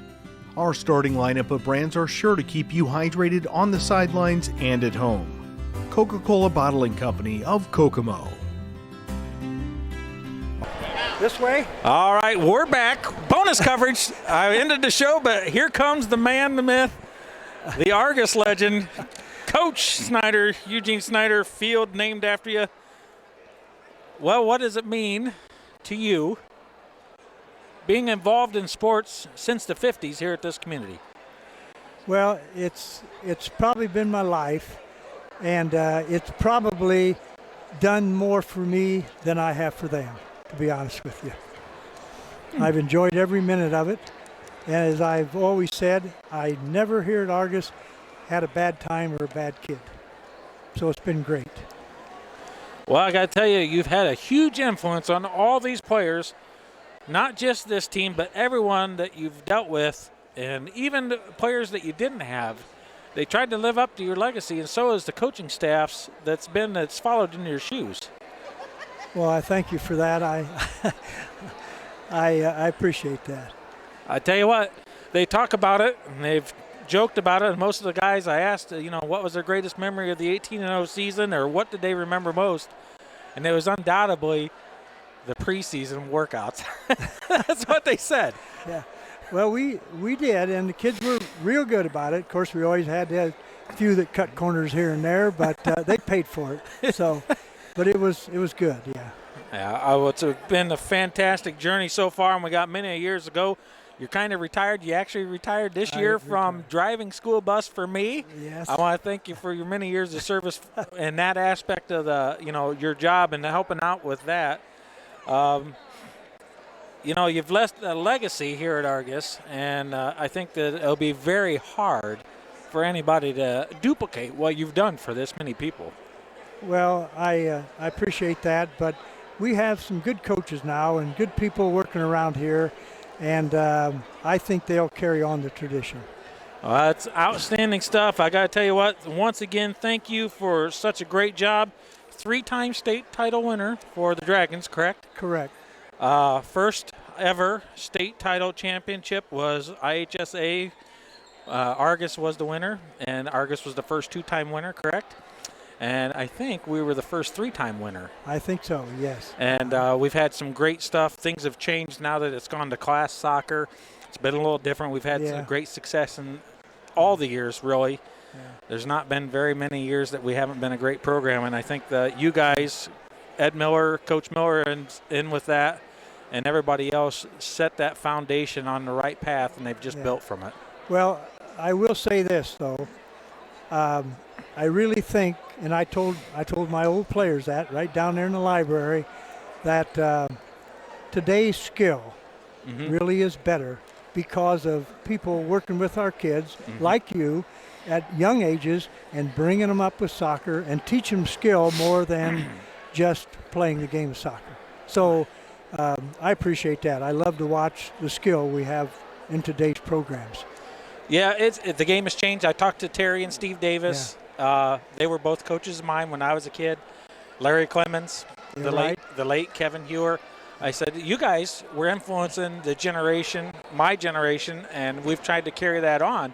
Our starting lineup of brands are sure to keep you hydrated on the sidelines and at home. Coca-Cola Bottling Company of Kokomo. This way? All right, we're back. Bonus coverage. I ended the show, but here comes the man, the myth, the Argus legend, Coach Snider, Eugene Snider, field named after you. Well, what does it mean to you being involved in sports since the 50s here at this community? Well, it's probably been my life, and it's probably done more for me than I have for them, to be honest with you. I've enjoyed every minute of it, and as I've always said, I never here at Argus had a bad time or a bad kid. So it's been great. Well, I got to tell you, you've had a huge influence on all these players, not just this team, but everyone that you've dealt with, and even the players that you didn't have. They tried to live up to your legacy, and so has the coaching staffs that's followed in your shoes. Well, I thank you for that. I appreciate that. I tell you what, they talk about it, and they've joked about it, and most of the guys I asked, you know, what was their greatest memory of the 18-0 season, or what did they remember most? And it was undoubtedly the preseason workouts. That's what they said. Yeah. Well, we did, and the kids were real good about it. Of course, we always had to have a few that cut corners here and there, but they paid for it. So, but it was good, yeah. Yeah, it's been a fantastic journey so far, and we got many years ago. You're kind of retired. You actually retired this year from driving school bus for me. Yes. I want to thank you for your many years of service in that aspect of your job and helping out with that. You've left a legacy here at Argus, and I think that it'll be very hard for anybody to duplicate what you've done for this many people. Well, I appreciate that, but we have some good coaches now and good people working around here, and I think they'll carry on the tradition. That's outstanding stuff. I got to tell you what, once again, thank you for such a great job. 3-time state title winner for the Dragons, correct? Correct. First ever state title championship was IHSA. Argos was the winner, and Argos was the first 2-time winner, correct? And I think we were the first 3-time winner. I think so, yes. And we've had some great stuff. Things have changed now that it's gone to class soccer. It's been a little different. We've had some great success in all the years, really. Yeah. There's not been very many years that we haven't been a great program, and I think that you guys, Ed Miller, Coach Miller, and in with that, and everybody else set that foundation on the right path, and they've just built from it. Well, I will say this, though. I really think, and I told my old players that right down there in the library, that today's skill really is better because of people working with our kids like you at young ages and bringing them up with soccer and teaching them skill more than just playing the game of soccer. So I appreciate that. I love to watch the skill we have in today's programs. Yeah, the game has changed. I talked to Terry and Steve Davis. They were both coaches of mine when I was a kid. Larry Clemens, the late Kevin Hewer. I said, you guys were influencing the generation, my generation, and we've tried to carry that on.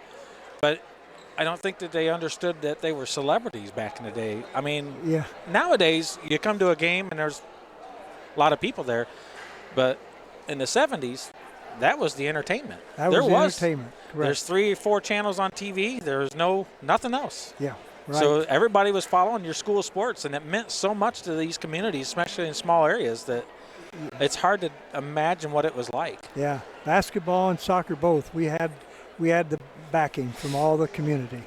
But I don't think that they understood that they were celebrities back in the day. I mean, nowadays you come to a game and there's a lot of people there. But in the 70s, that was the entertainment. Entertainment, correct. There's 3 or 4 channels on TV. There's nothing else. Yeah, right. So everybody was following your school sports, and it meant so much to these communities, especially in small areas, that it's hard to imagine what it was like. Yeah, basketball and soccer both. We had the backing from all the community.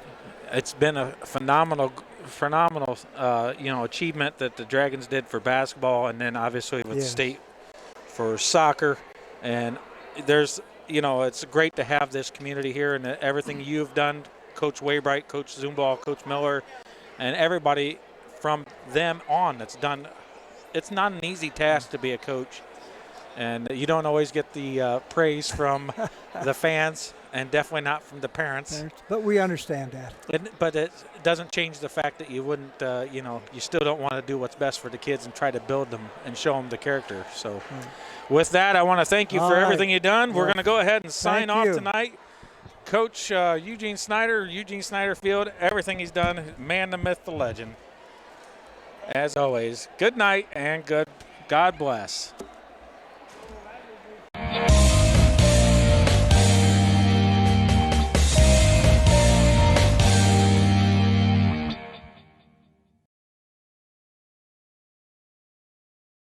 It's been a phenomenal achievement that the Dragons did for basketball, and then obviously with the state for soccer. And there's, it's great to have this community here, and everything you've done, Coach Waybright, Coach Zomball, Coach Miller, and everybody from them on that's done. It's not an easy task to be a coach, and you don't always get the praise from the fans, and definitely not from the parents. But we understand that. But it doesn't change the fact that you wouldn't, you still don't want to do what's best for the kids and try to build them and show them the character. So with that, I want to thank you for everything you've done. We're going to go ahead and sign off tonight. Coach Eugene Snider Field, everything he's done, man, the myth, the legend. As always, good night and God bless.